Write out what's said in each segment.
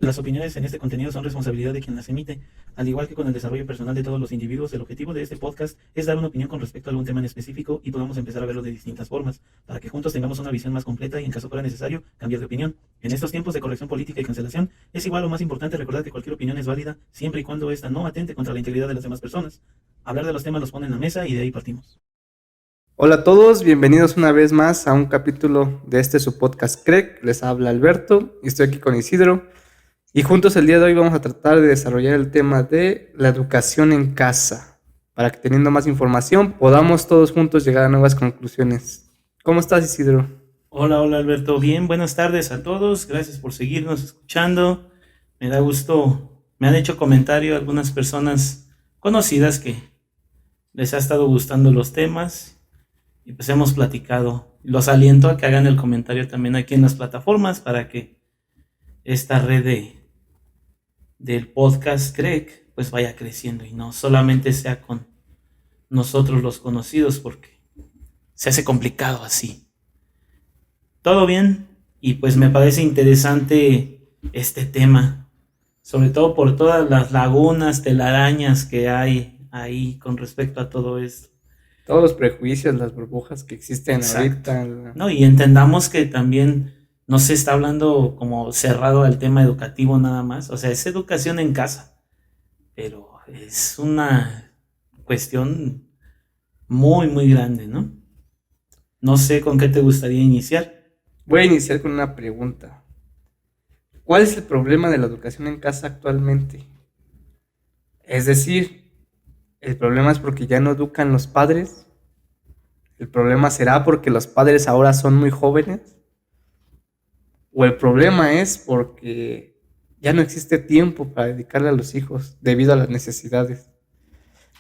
Las opiniones en este contenido son responsabilidad de quien las emite. Al igual que con el desarrollo personal de todos los individuos, el objetivo de este podcast es dar una opinión con respecto a algún tema en específico y podamos empezar a verlo de distintas formas, para que juntos tengamos una visión más completa y, en caso fuera necesario, cambiar de opinión. En estos tiempos de corrección política y cancelación, es igual o más importante recordar que cualquier opinión es válida, siempre y cuando ésta no atente contra la integridad de las demás personas. Hablar de los temas los pone en la mesa y de ahí partimos. Hola a todos, bienvenidos una vez más a un capítulo de su podcast CREC. Les habla Alberto y estoy aquí con Isidro. Y juntos el día de hoy vamos a tratar de desarrollar el tema de la educación en casa, para que teniendo más información podamos todos juntos llegar a nuevas conclusiones. ¿Cómo estás, Isidro? Hola Alberto, bien, buenas tardes a todos, gracias por seguirnos escuchando. Me da gusto, me han hecho comentario algunas personas conocidas que les ha estado gustando los temas y pues hemos platicado. Los aliento a que hagan el comentario también aquí en las plataformas para que esta red del podcast CREC pues vaya creciendo y no solamente sea con nosotros los conocidos, porque se hace complicado así. Todo bien, y pues me parece interesante este tema, sobre todo por todas las lagunas, telarañas que hay ahí con respecto a todo esto. Todos los prejuicios, las burbujas que existen Exacto. ahorita. No, y entendamos que también no se está hablando como cerrado al tema educativo nada más, o sea, es educación en casa, pero es una cuestión muy grande, ¿no? No sé con qué te gustaría iniciar. Voy a iniciar con una pregunta. ¿Cuál es el problema de la educación en casa actualmente? Es decir, ¿el problema es porque ya no educan los padres? ¿El problema será porque los padres ahora son muy jóvenes? ¿O el problema es porque ya no existe tiempo para dedicarle a los hijos debido a las necesidades?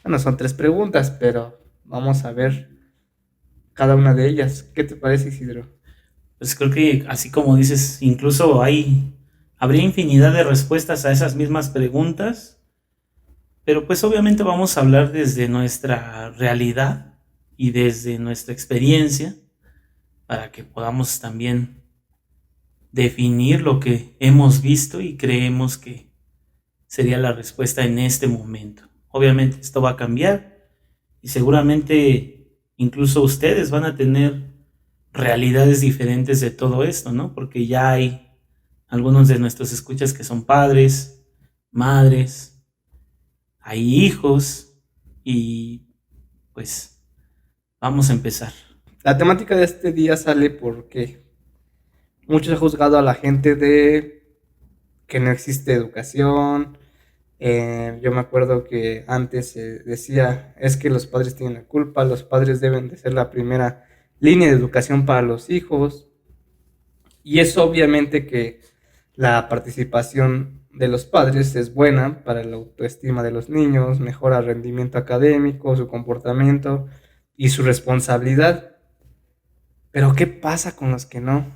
Bueno, son tres preguntas, pero vamos a ver cada una de ellas. ¿Qué te parece, Isidro? Pues creo que así como dices, incluso habría infinidad de respuestas a esas mismas preguntas, pero pues obviamente vamos a hablar desde nuestra realidad y desde nuestra experiencia para que podamos también definir lo que hemos visto y creemos que sería la respuesta en este momento. Obviamente esto va a cambiar y seguramente incluso ustedes van a tener realidades diferentes de todo esto, ¿no? Porque ya hay algunos de nuestros escuchas que son padres, madres, hay hijos y pues vamos a empezar. La temática de este día sale porque muchos han juzgado a la gente de que no existe educación. Yo me acuerdo que antes se decía, es que los padres tienen la culpa, los padres deben de ser la primera línea de educación para los hijos. Y es obviamente que la participación de los padres es buena para la autoestima de los niños, mejora el rendimiento académico, su comportamiento y su responsabilidad. Pero ¿qué pasa con los que no?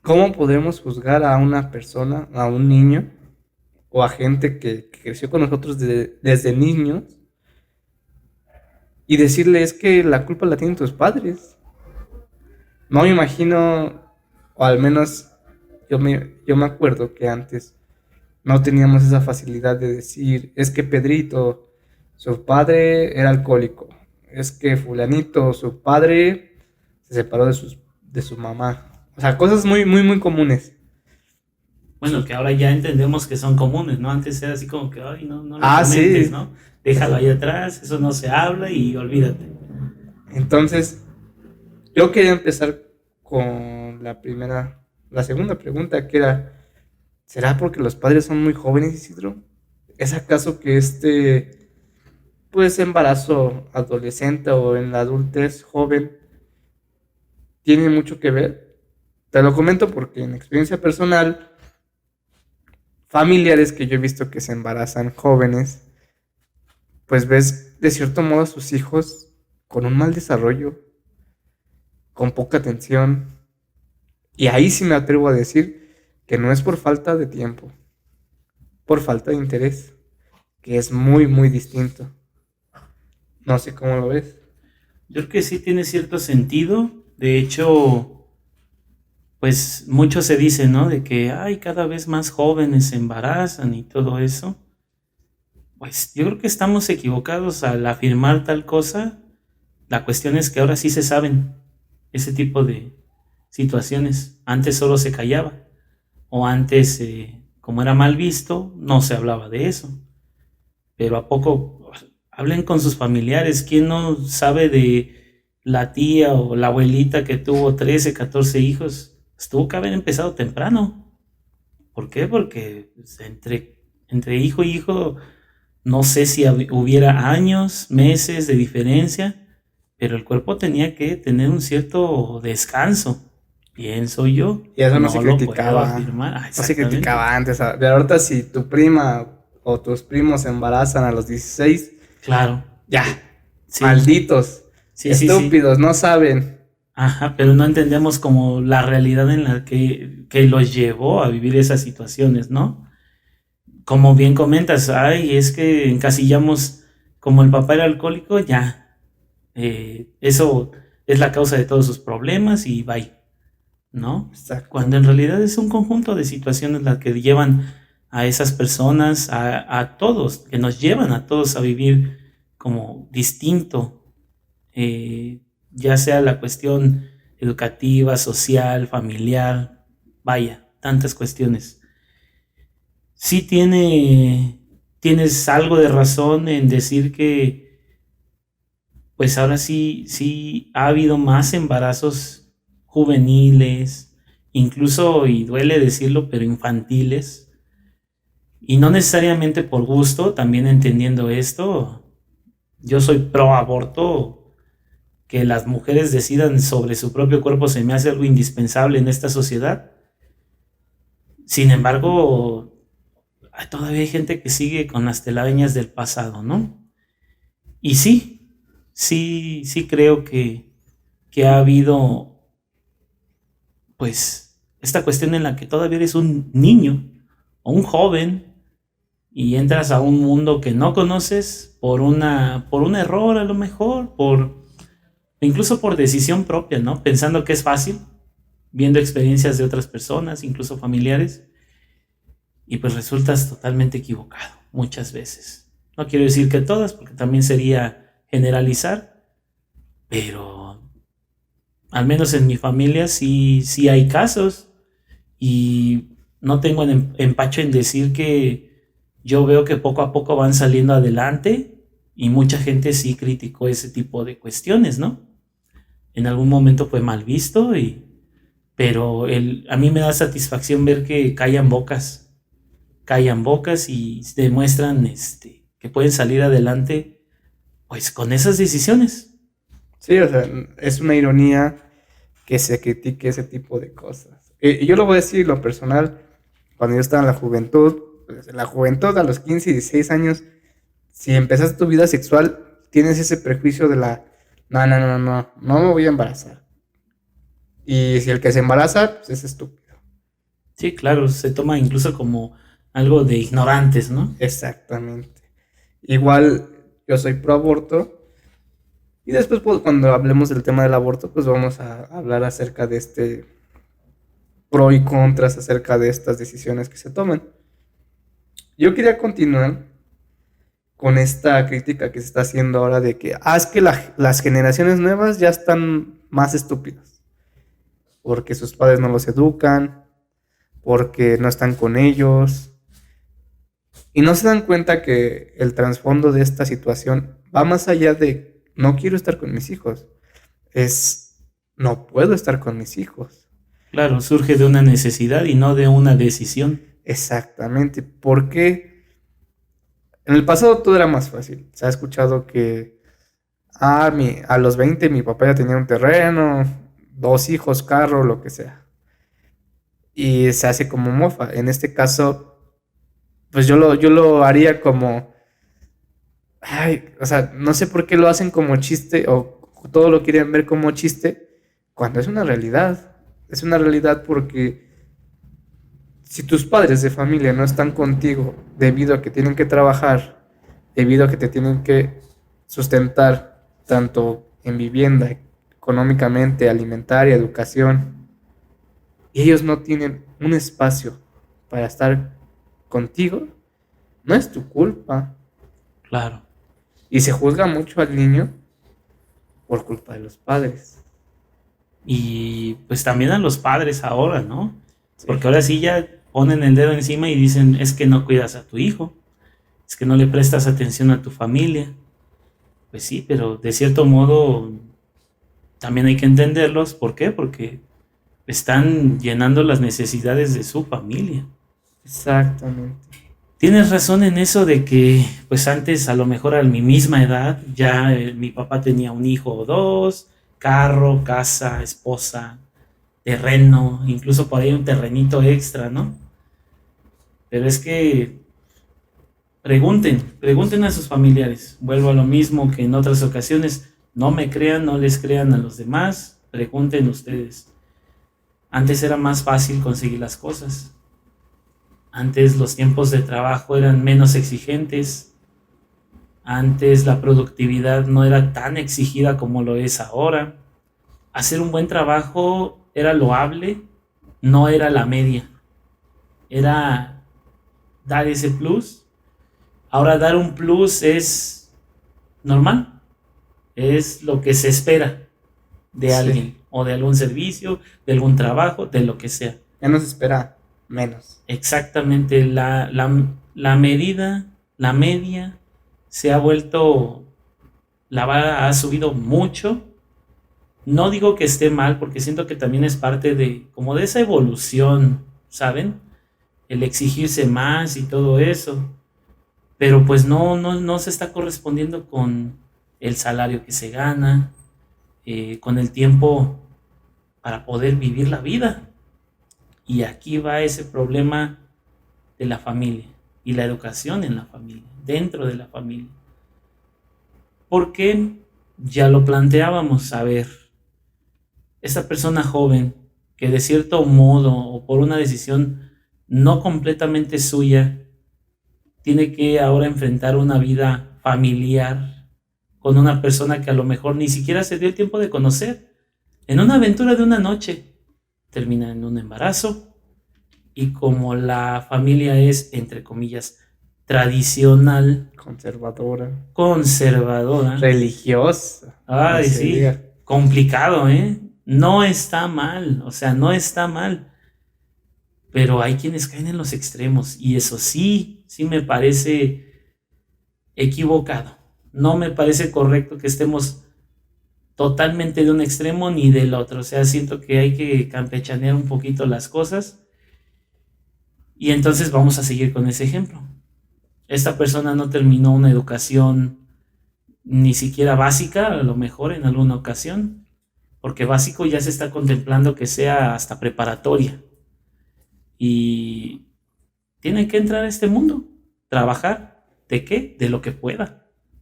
¿Cómo podemos juzgar a una persona, a un niño o a gente que creció con nosotros desde niños y decirle es que la culpa la tienen tus padres? No me imagino, o al menos yo me acuerdo que antes no teníamos esa facilidad de decir, es que Pedrito, su padre era alcohólico, es que fulanito, su padre se separó de su mamá. O sea, cosas muy comunes. Bueno, que ahora ya entendemos que son comunes, ¿no? Antes era así como que, ay, no lo comentes, Sí. ¿no? Déjalo ahí atrás, eso no se habla y olvídate. Entonces, yo quería empezar con la segunda pregunta, que era, ¿será porque los padres son muy jóvenes, Isidro? ¿Es acaso que pues, embarazo adolescente o en la adultez joven tiene mucho que ver? Te lo comento porque en experiencia personal, familiares que yo he visto que se embarazan jóvenes, pues ves de cierto modo a sus hijos con un mal desarrollo, con poca atención. Y ahí sí me atrevo a decir que no es por falta de tiempo, por falta de interés, que es muy distinto. No sé cómo lo ves. Yo creo que sí tiene cierto sentido. De hecho, pues mucho se dice, ¿no? De que hay cada vez más jóvenes se embarazan y todo eso. Pues yo creo que estamos equivocados al afirmar tal cosa. La cuestión es que ahora sí se saben ese tipo de situaciones. Antes solo se callaba. O antes, como era mal visto, no se hablaba de eso. Pero a poco hablen con sus familiares. ¿Quién no sabe de la tía o la abuelita que tuvo 13, 14 hijos? Pues tuvo que haber empezado temprano. ¿Por qué? Porque pues, entre hijo y hijo no sé si hubiera años, meses de diferencia, pero el cuerpo tenía que tener un cierto descanso, pienso yo. Y eso no se No lo puedo criticaba. afirmar. No se Exactamente. criticaba antes. De ahorita si tu prima o tus primos se embarazan a los 16, Claro. ya, Sí, malditos, sí, sí, sí. estúpidos, no saben. Ajá, pero no entendemos como la realidad en la que los llevó a vivir esas situaciones, ¿no? Como bien comentas, ay, es que encasillamos como el papá era alcohólico, ya, eso es la causa de todos sus problemas y bye, ¿no? Cuando en Exactamente. realidad es un conjunto de situaciones las que llevan a esas personas, a todos, que nos llevan a todos a vivir como distinto, eh, ya sea la cuestión educativa, social, familiar, vaya, tantas cuestiones. Sí tienes algo de razón en decir que pues ahora sí ha habido más embarazos juveniles, incluso, y duele decirlo, pero infantiles, y no necesariamente por gusto, también entendiendo esto, yo soy pro aborto, que las mujeres decidan sobre su propio cuerpo se me hace algo indispensable en esta sociedad. Sin embargo, todavía hay gente que sigue con las telarañas del pasado, ¿no? Y sí creo que ha habido, pues, esta cuestión en la que todavía eres un niño o un joven y entras a un mundo que no conoces por un error a lo mejor, incluso por decisión propia, ¿no? Pensando que es fácil, viendo experiencias de otras personas, incluso familiares, y pues resultas totalmente equivocado muchas veces. No quiero decir que todas, porque también sería generalizar, pero al menos en mi familia sí hay casos y no tengo empacho en decir que yo veo que poco a poco van saliendo adelante y mucha gente sí criticó ese tipo de cuestiones, ¿no? En algún momento fue mal visto, pero a mí me da satisfacción ver que callan bocas y demuestran que pueden salir adelante pues con esas decisiones. Sí, o sea, es una ironía que se critique ese tipo de cosas. Y yo lo voy a decir, lo personal, cuando yo estaba en la juventud, pues, en la juventud a los 15 y 16 años, si empezaste tu vida sexual, tienes ese prejuicio de no, no, no, no, no me voy a embarazar. Y si el que se embaraza, pues es estúpido. Sí, claro, se toma incluso como algo de ignorantes, ¿no? Exactamente. Igual yo soy pro aborto. Y después, pues, cuando hablemos del tema del aborto, pues vamos a hablar acerca de este pro y contras acerca de estas decisiones que se toman. Yo quería continuar con esta crítica que se está haciendo ahora de que, es que las generaciones nuevas ya están más estúpidas, porque sus padres no los educan, porque no están con ellos, y no se dan cuenta que el trasfondo de esta situación va más allá de no quiero estar con mis hijos, es no puedo estar con mis hijos. Claro, surge de una necesidad y no de una decisión. Exactamente, porque en el pasado todo era más fácil. Se ha escuchado que a los 20 mi papá ya tenía un terreno, 2 hijos, carro, lo que sea. Y se hace como mofa. En este caso, pues yo lo haría como, o sea, no sé por qué lo hacen como chiste o todo lo quieren ver como chiste cuando es una realidad. Es una realidad porque si tus padres de familia no están contigo debido a que tienen que trabajar, debido a que te tienen que sustentar tanto en vivienda, económicamente, alimentaria, educación, y ellos no tienen un espacio para estar contigo, no es tu culpa. Claro. Y se juzga mucho al niño por culpa de los padres. Y pues también a los padres ahora, ¿no? Sí. Porque ahora sí ya ponen el dedo encima y dicen, es que no cuidas a tu hijo, es que no le prestas atención a tu familia. Pues sí, pero de cierto modo también hay que entenderlos. ¿Por qué? Porque están llenando las necesidades de su familia. Exactamente. Tienes razón en eso de que, pues antes, a lo mejor a mi misma edad, ya mi papá tenía un hijo o dos, carro, casa, esposa, terreno, incluso por ahí un terrenito extra, ¿no? Pero es que pregunten a sus familiares. Vuelvo a lo mismo que en otras ocasiones. No me crean, no les crean a los demás, pregunten ustedes. Antes era más fácil conseguir las cosas. Antes los tiempos de trabajo eran menos exigentes. Antes la productividad no era tan exigida como lo es ahora. Hacer un buen trabajo era loable, no era la media. Era dar ese plus. Ahora dar un plus es normal. Es lo que se espera de alguien o de algún servicio, de algún trabajo, de lo que sea. Ya no se espera menos. Exactamente, la medida, la media se ha vuelto, la vara ha subido mucho. No digo que esté mal, porque siento que también es parte de, como de esa evolución, ¿saben? El exigirse más y todo eso. Pero pues no se está correspondiendo con el salario que se gana, con el tiempo para poder vivir la vida. Y aquí va ese problema de la familia y la educación en la familia, dentro de la familia. Porque ya lo planteábamos, a ver, esa persona joven que de cierto modo o por una decisión no completamente suya, tiene que ahora enfrentar una vida familiar con una persona que a lo mejor ni siquiera se dio el tiempo de conocer, en una aventura de una noche, termina en un embarazo. Y como la familia es, entre comillas, tradicional, conservadora, religiosa, ay, sí, complicado, no está mal, o sea, no está mal, pero hay quienes caen en los extremos y eso sí me parece equivocado. No me parece correcto que estemos totalmente de un extremo ni del otro. O sea, siento que hay que campechanear un poquito las cosas. Y entonces vamos a seguir con ese ejemplo. Esta persona no terminó una educación ni siquiera básica, a lo mejor en alguna ocasión, porque básico ya se está contemplando que sea hasta preparatoria. Y tiene que entrar a este mundo, trabajar. ¿De qué? De lo que pueda.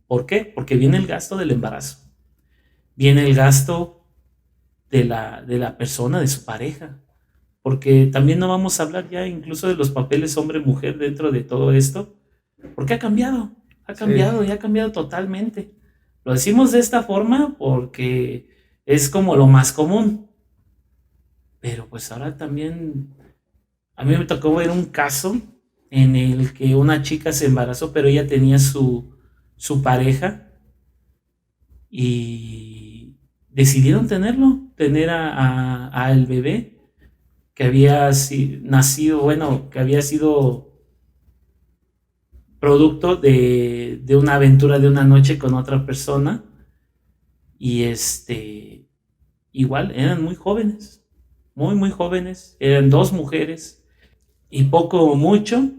¿Por qué? Porque viene el gasto del embarazo. Viene el gasto de la persona, de su pareja. Porque también no vamos a hablar ya incluso de los papeles hombre-mujer dentro de todo esto. Porque ha cambiado y ha cambiado totalmente. Lo decimos de esta forma porque es como lo más común. Pero pues ahora también, a mí me tocó ver un caso en el que una chica se embarazó, pero ella tenía su pareja y decidieron tener a el bebé que había nacido, bueno, que había sido producto de una aventura de una noche con otra persona. Y igual eran muy jóvenes, muy jóvenes, eran dos mujeres y poco o mucho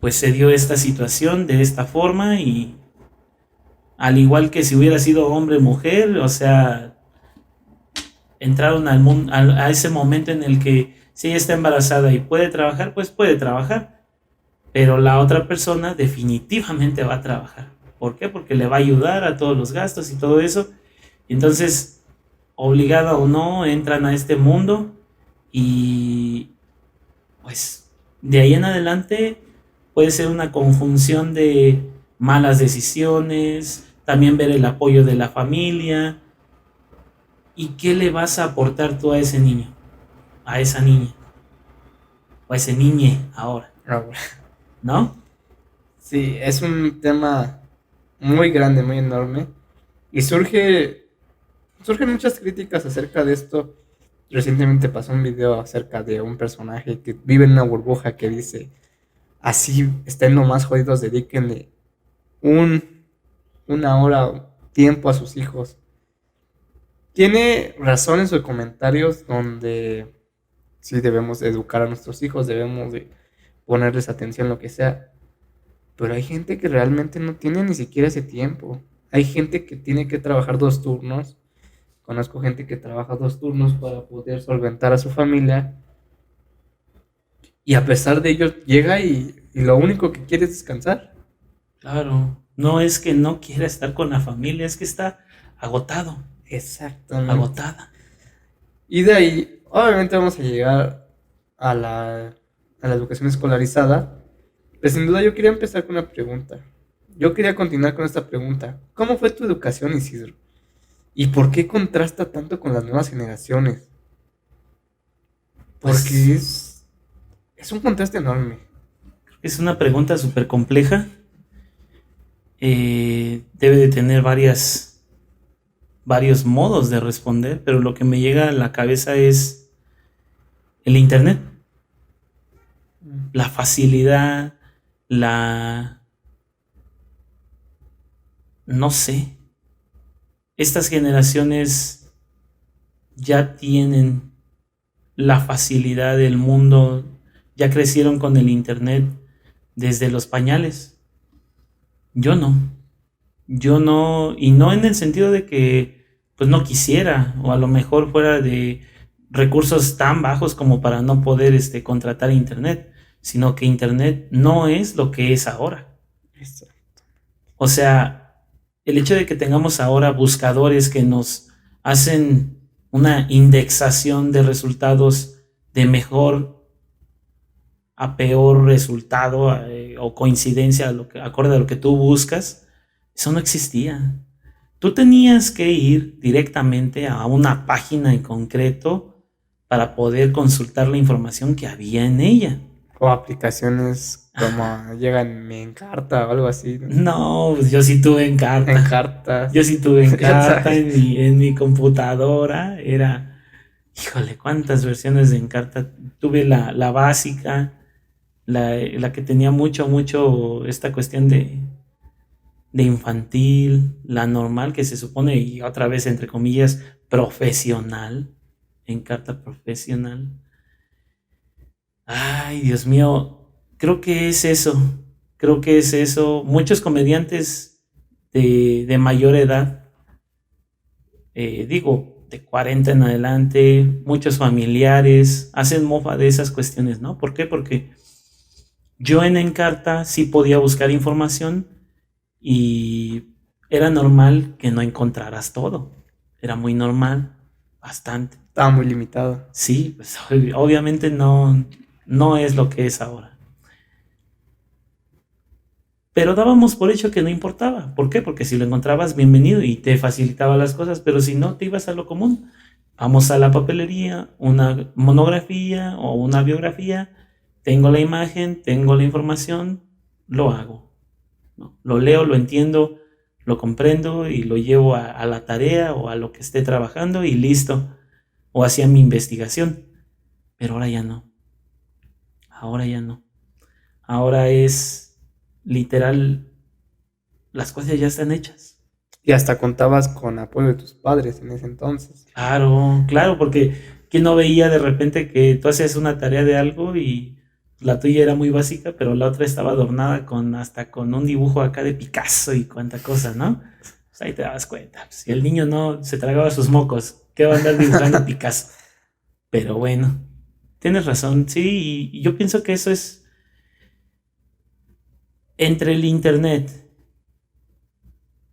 pues se dio esta situación de esta forma. Y al igual que si hubiera sido hombre o mujer, o sea, entraron al mundo, a ese momento en el que si ella está embarazada y puede trabajar, pues puede trabajar, pero la otra persona definitivamente va a trabajar. ¿Por qué? Porque le va a ayudar a todos los gastos y todo eso. Entonces, obligada o no, entran a este mundo y pues de ahí en adelante puede ser una conjunción de malas decisiones, también ver el apoyo de la familia. ¿Y qué le vas a aportar tú a ese niño? a esa niña o a ese niñe ahora, Ahora, ¿no? sí, es un tema muy grande, muy enorme. Y surgen muchas críticas acerca de esto. Recientemente pasó un video acerca de un personaje que vive en una burbuja que dice, así estén lo más jodidos, dedíquenle un, una hora, tiempo a sus hijos. Tiene razón en sus comentarios donde sí debemos de educar a nuestros hijos, debemos de ponerles atención, lo que sea. Pero hay gente que realmente no tiene ni siquiera ese tiempo. Hay gente que tiene que trabajar 2 turnos. Conozco gente que trabaja 2 turnos para poder solventar a su familia. Y a pesar de ello llega y lo único que quiere es descansar. Claro, no es que no quiera estar con la familia, es que está agotado, Exactamente. agotada. Y de ahí, obviamente vamos a llegar a la educación escolarizada. Pero sin duda yo quería empezar con una pregunta. Yo quería continuar con esta pregunta. ¿Cómo fue tu educación, Isidro? ¿Y por qué contrasta tanto con las nuevas generaciones? Porque Pues es un contraste enorme. es una pregunta súper compleja. Debe de tener varios modos de responder, pero lo que me llega a la cabeza es el Internet, la facilidad, la... no sé, estas generaciones ya tienen la facilidad del mundo, ya crecieron con el Internet desde los pañales. Yo no, yo no, y no en el sentido de que pues no quisiera, o a lo mejor fuera de recursos tan bajos como para no poder contratar internet, sino que internet no es lo que es ahora. Eso. O sea, el hecho de que tengamos ahora buscadores que nos hacen una indexación de resultados de mejor a peor resultado, o coincidencia acorde a lo que tú buscas, eso no existía. Tú tenías que ir directamente a una página en concreto para poder consultar la información que había en ella. O aplicaciones como llegan Me Encarta o algo así, ¿no? No, pues yo sí tuve Encarta. Encartas. Yo sí tuve Ya Encarta sabes. en mi computadora. Era, híjole, cuántas versiones de Encarta. Tuve la básica, la que tenía mucho esta cuestión de infantil, la normal que se supone, y otra vez entre comillas, profesional, Encarta profesional. Ay, Dios mío, creo que es eso, creo que es eso. Muchos comediantes de mayor edad, digo, de 40 en adelante, muchos familiares, hacen mofa de esas cuestiones, ¿no? ¿Por qué? Porque yo en Encarta sí podía buscar información y era normal que no encontraras todo. Era muy normal, bastante. Estaba muy limitado. Sí, pues obviamente no es lo que es ahora. Pero dábamos por hecho que no importaba. ¿Por qué? Porque si lo encontrabas, bienvenido y te facilitaba las cosas, pero si no, te ibas a lo común. Vamos a la papelería, una monografía o una biografía, tengo la imagen, tengo la información, lo hago, ¿no? Lo leo, lo entiendo, lo comprendo y lo llevo a la tarea o a lo que esté trabajando y listo. O hacía mi investigación. Pero ahora ya no. Ahora ya no. Ahora es literal, las cosas ya están hechas. Y hasta contabas con apoyo de tus padres en ese entonces. Claro, claro, porque ¿quién no veía de repente que tú hacías una tarea de algo y la tuya era muy básica, pero la otra estaba adornada hasta con un dibujo acá de Picasso y cuánta cosa, ¿no? Pues ahí te dabas cuenta. Si el niño no se tragaba sus mocos, ¿qué va a andar dibujando Picasso? Pero bueno, tienes razón, sí, y yo pienso que eso es entre el internet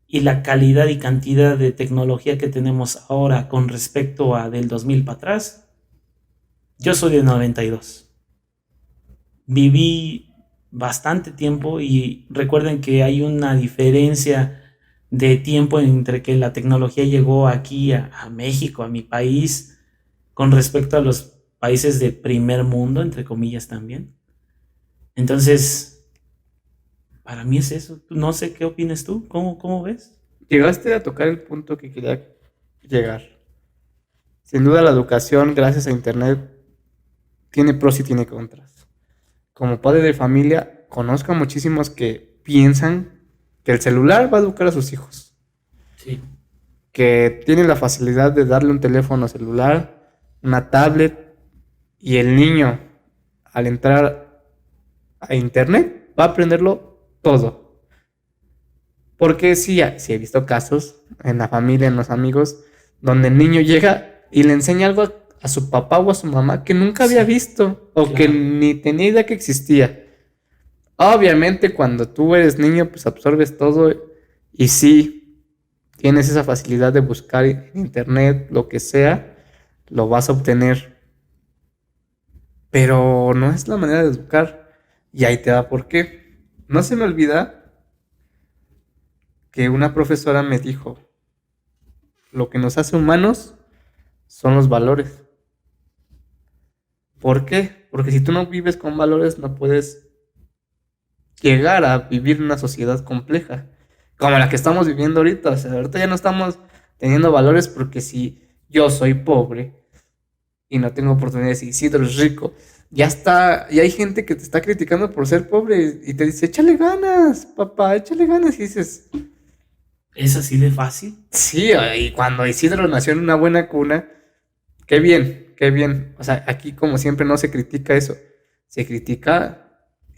y la calidad y cantidad de tecnología que tenemos ahora con respecto a del 2000 para atrás. Yo soy de 92. Viví bastante tiempo y recuerden que hay una diferencia de tiempo entre que la tecnología llegó aquí a México, a mi país, con respecto a los países de primer mundo, entre comillas también. Entonces, para mí es eso. No sé qué opinas tú, ¿cómo ves? Llegaste a tocar el punto que quería llegar. Sin duda la educación, gracias a Internet, tiene pros y tiene contras. Como padre de familia, conozco a muchísimos que piensan que el celular va a educar a sus hijos. Sí, Que tienen la facilidad de darle un teléfono celular, una tablet, y el niño, al entrar a Internet, va a aprenderlo todo. Porque sí he visto casos en la familia, en los amigos, donde el niño llega y le enseña algo a su papá o a su mamá que nunca había sí, visto o que claro. ni tenía idea que existía. Obviamente cuando tú eres niño pues absorbes todo y sí tienes esa facilidad de buscar en internet lo que sea, lo vas a obtener. Pero no es la manera de educar. Y ahí te va por qué. No se me olvida que una profesora me dijo, lo que nos hace humanos son los valores. ¿Por qué? Porque si tú no vives con valores no puedes llegar a vivir en una sociedad compleja, como la que estamos viviendo ahorita. O sea, ahorita ya no estamos teniendo valores porque si yo soy pobre y no tengo oportunidades y Isidro es rico, ya está, y hay gente que te está criticando por ser pobre y te dice, échale ganas, papá, échale ganas. Y dices, ¿Es así de fácil? sí, y cuando Isidro nació en una buena cuna, qué bien, qué bien. O sea, aquí como siempre no se critica eso, se critica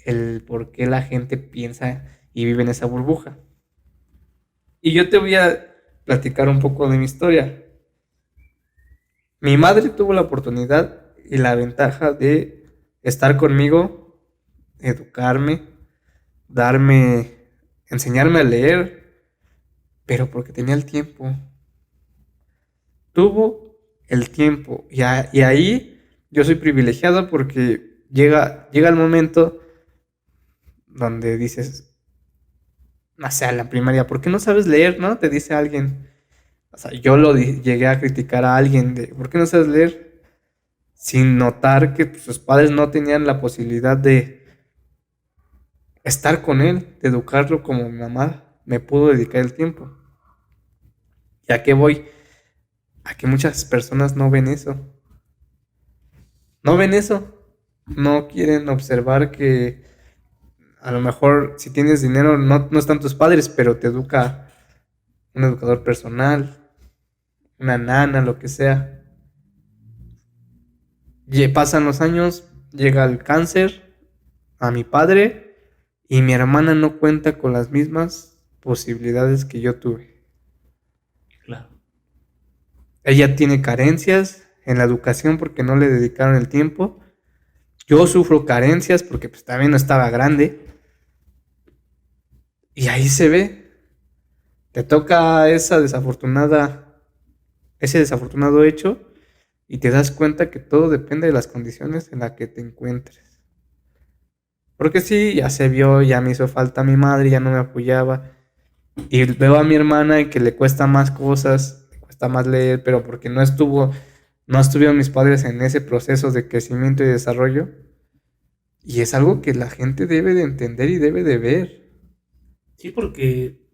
el por qué la gente piensa y vive en esa burbuja. Y yo te voy a platicar un poco de mi historia. Mi madre tuvo la oportunidad y la ventaja de estar conmigo, educarme, darme, enseñarme a leer, pero porque tenía el tiempo. Tuvo el tiempo. Y ahí yo soy privilegiado porque llega el momento donde dices, no sé, a la primaria, ¿por qué no sabes leer, no? Te dice alguien. O sea, llegué a criticar a alguien de, ¿por qué no sabes leer? Sin notar que pues, sus padres no tenían la posibilidad de estar con él, de educarlo como mi mamá me pudo dedicar el tiempo. ¿Y a qué voy? A que muchas personas no ven eso. No ven eso. No quieren observar que a lo mejor si tienes dinero no están tus padres, pero te educa un educador personal, una nana, lo que sea. Y pasan los años, llega el cáncer a mi padre y mi hermana no cuenta con las mismas posibilidades que yo tuve. Claro. Ella tiene carencias en la educación porque no le dedicaron el tiempo. Yo sufro carencias porque pues también no estaba grande. Y ahí se ve. Te toca ese desafortunado hecho y te das cuenta que todo depende de las condiciones en las que te encuentres. Porque sí, ya se vio, ya me hizo falta mi madre, ya no me apoyaba. Y veo a mi hermana y que le cuesta más cosas, le cuesta más leer, pero porque no estuvieron mis padres en ese proceso de crecimiento y desarrollo. Y es algo que la gente debe de entender y debe de ver. Sí, porque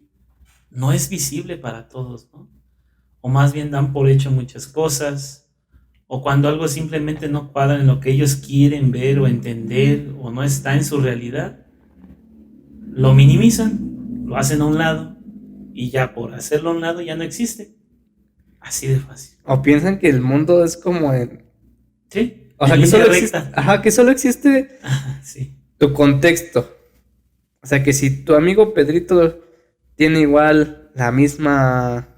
no es visible para todos, ¿no? O más bien dan por hecho muchas cosas, o cuando algo simplemente no cuadra en lo que ellos quieren ver o entender, o no está en su realidad, lo minimizan, lo hacen a un lado, y ya por hacerlo a un lado ya no existe. Así de fácil. O piensan que el mundo es como en... Sí, O en sea, línea recta. que solo existe Sí, tu contexto. O sea, que si tu amigo Pedrito tiene igual la misma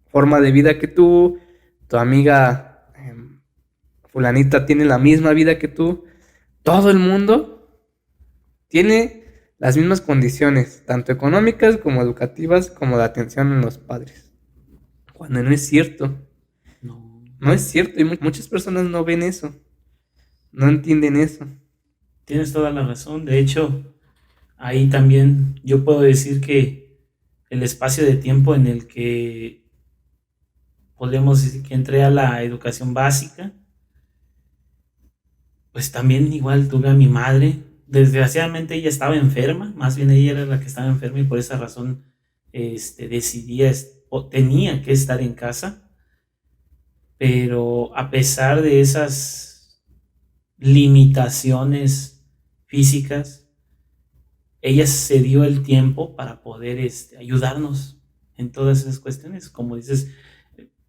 forma de vida que tú, tu amiga fulanita tiene la misma vida que tú, todo el mundo tiene las mismas condiciones, tanto económicas como educativas, como de atención en los padres. Cuando no es cierto, no. no es cierto y muchas personas no ven eso, no entienden eso. Tienes toda la razón. De hecho, ahí también yo puedo decir que el espacio de tiempo en el que podemos decir que entré a la educación básica, pues también igual tuve a mi madre. Desgraciadamente ella estaba enferma, más bien ella era la que estaba enferma y por esa razón decidía o tenía que estar en casa. Pero a pesar de esas limitaciones físicas, ella se dio el tiempo para poder ayudarnos en todas esas cuestiones, como dices,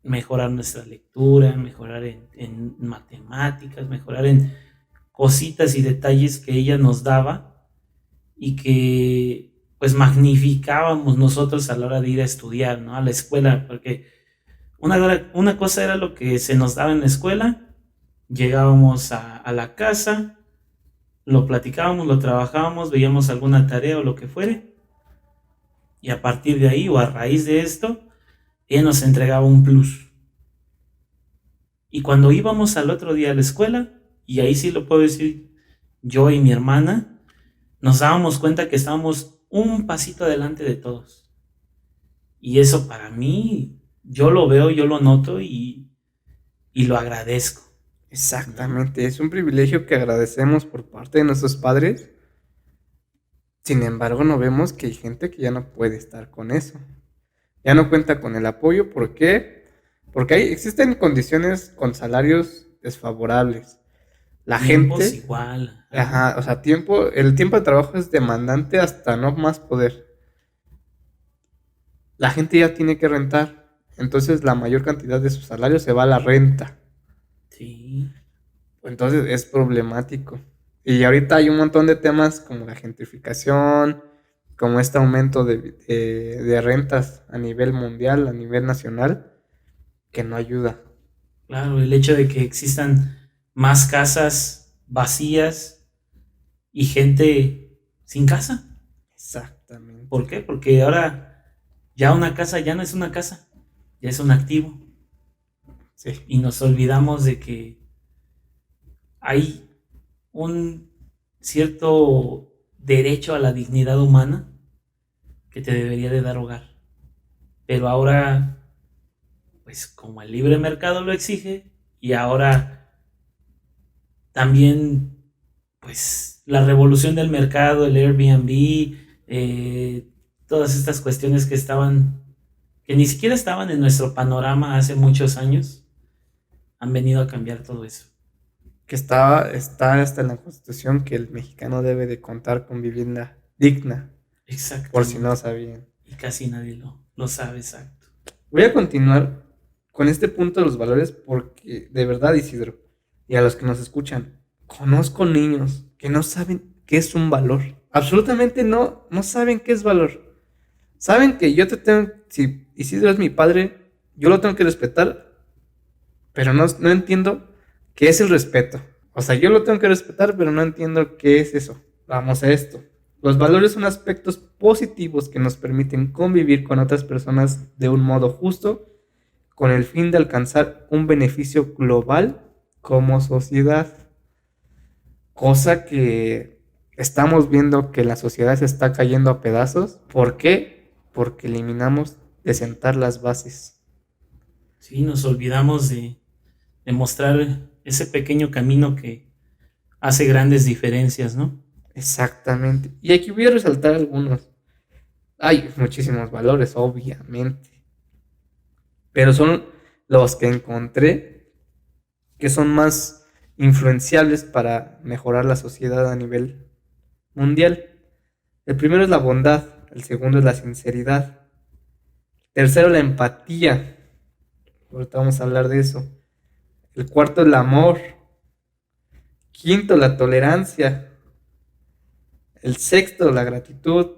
mejorar nuestra lectura, mejorar en matemáticas, mejorar en cositas y detalles que ella nos daba y que pues magnificábamos nosotros a la hora de ir a estudiar, ¿no? A la escuela, porque una cosa era lo que se nos daba en la escuela, llegábamos a la casa, lo platicábamos, lo trabajábamos, veíamos alguna tarea o lo que fuere, y a partir de ahí o a raíz de esto, ella nos entregaba un plus. Y cuando íbamos al otro día a la escuela, y ahí sí lo puedo decir yo y mi hermana, nos dábamos cuenta que estábamos un pasito adelante de todos. Y eso para mí, yo lo veo, yo lo noto y lo agradezco, ¿no? Exactamente, es un privilegio que agradecemos por parte de nuestros padres. Sin embargo, no vemos que hay gente que ya no puede estar con eso. Ya no cuenta con el apoyo. ¿Por qué? Porque existen condiciones con salarios desfavorables. La Tiempos gente, igual. Ajá. ajá, o sea, el tiempo de trabajo es demandante hasta no más poder. La gente ya tiene que rentar. Entonces la mayor cantidad de su salario se va a la renta. Sí, Entonces es problemático. Y ahorita hay un montón de temas como la gentrificación, como este aumento de rentas a nivel mundial, a nivel nacional, que no ayuda. claro, el hecho de que existan más casas vacías y gente sin casa. ¿Por Exactamente. qué? Porque ahora ya una casa ya no es una casa, ya es un activo. Sí, Y nos olvidamos de que hay un cierto derecho a la dignidad humana que te debería de dar hogar. Pero ahora, pues como el libre mercado lo exige, y ahora también, pues la revolución del mercado, el Airbnb, todas estas cuestiones que ni siquiera estaban en nuestro panorama hace muchos años, han venido a cambiar todo eso. que está hasta en la Constitución que el mexicano debe de contar con vivienda digna, por si no Exactamente. sabían. Y casi nadie lo sabe exacto. Voy a continuar con este punto de los valores porque de verdad, Isidro, y a los que nos escuchan, conozco niños que no saben qué es un valor. Absolutamente no saben qué es valor. Saben que yo te tengo, si Isidro es mi padre, yo lo tengo que respetar, pero no entiendo qué es el respeto. O sea, yo lo tengo que respetar, pero no entiendo qué es eso. Vamos a esto. Los valores son aspectos positivos que nos permiten convivir con otras personas de un modo justo con el fin de alcanzar un beneficio global como sociedad. Cosa que estamos viendo que la sociedad se está cayendo a pedazos. ¿Por qué? Porque eliminamos de sentar las bases. Sí, nos olvidamos de mostrar ese pequeño camino que hace grandes diferencias, ¿no? Exactamente. Y aquí voy a resaltar algunos. Hay muchísimos valores, obviamente. Pero son los que encontré que son más influenciables para mejorar la sociedad a nivel mundial. El primero es la bondad, el segundo es la sinceridad, el tercero la empatía, ahorita vamos a hablar de eso, el cuarto el amor, quinto la tolerancia, el sexto la gratitud,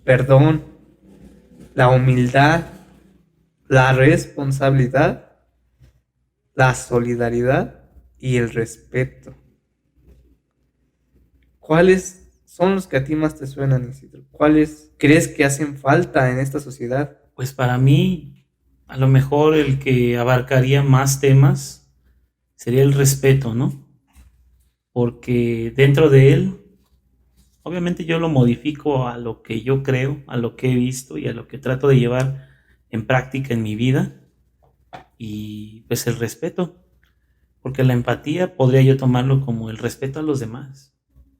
perdón, la humildad, la responsabilidad, la solidaridad y el respeto. ¿Cuáles son los que a ti más te suenan, Isidro? ¿Cuáles crees que hacen falta en esta sociedad? Pues para mí, a lo mejor el que abarcaría más temas sería el respeto, ¿no? Porque dentro de él, obviamente yo lo modifico a lo que yo creo, a lo que he visto y a lo que trato de llevar en práctica en mi vida. Y pues el respeto. Porque la empatía podría yo tomarlo como el respeto a los demás,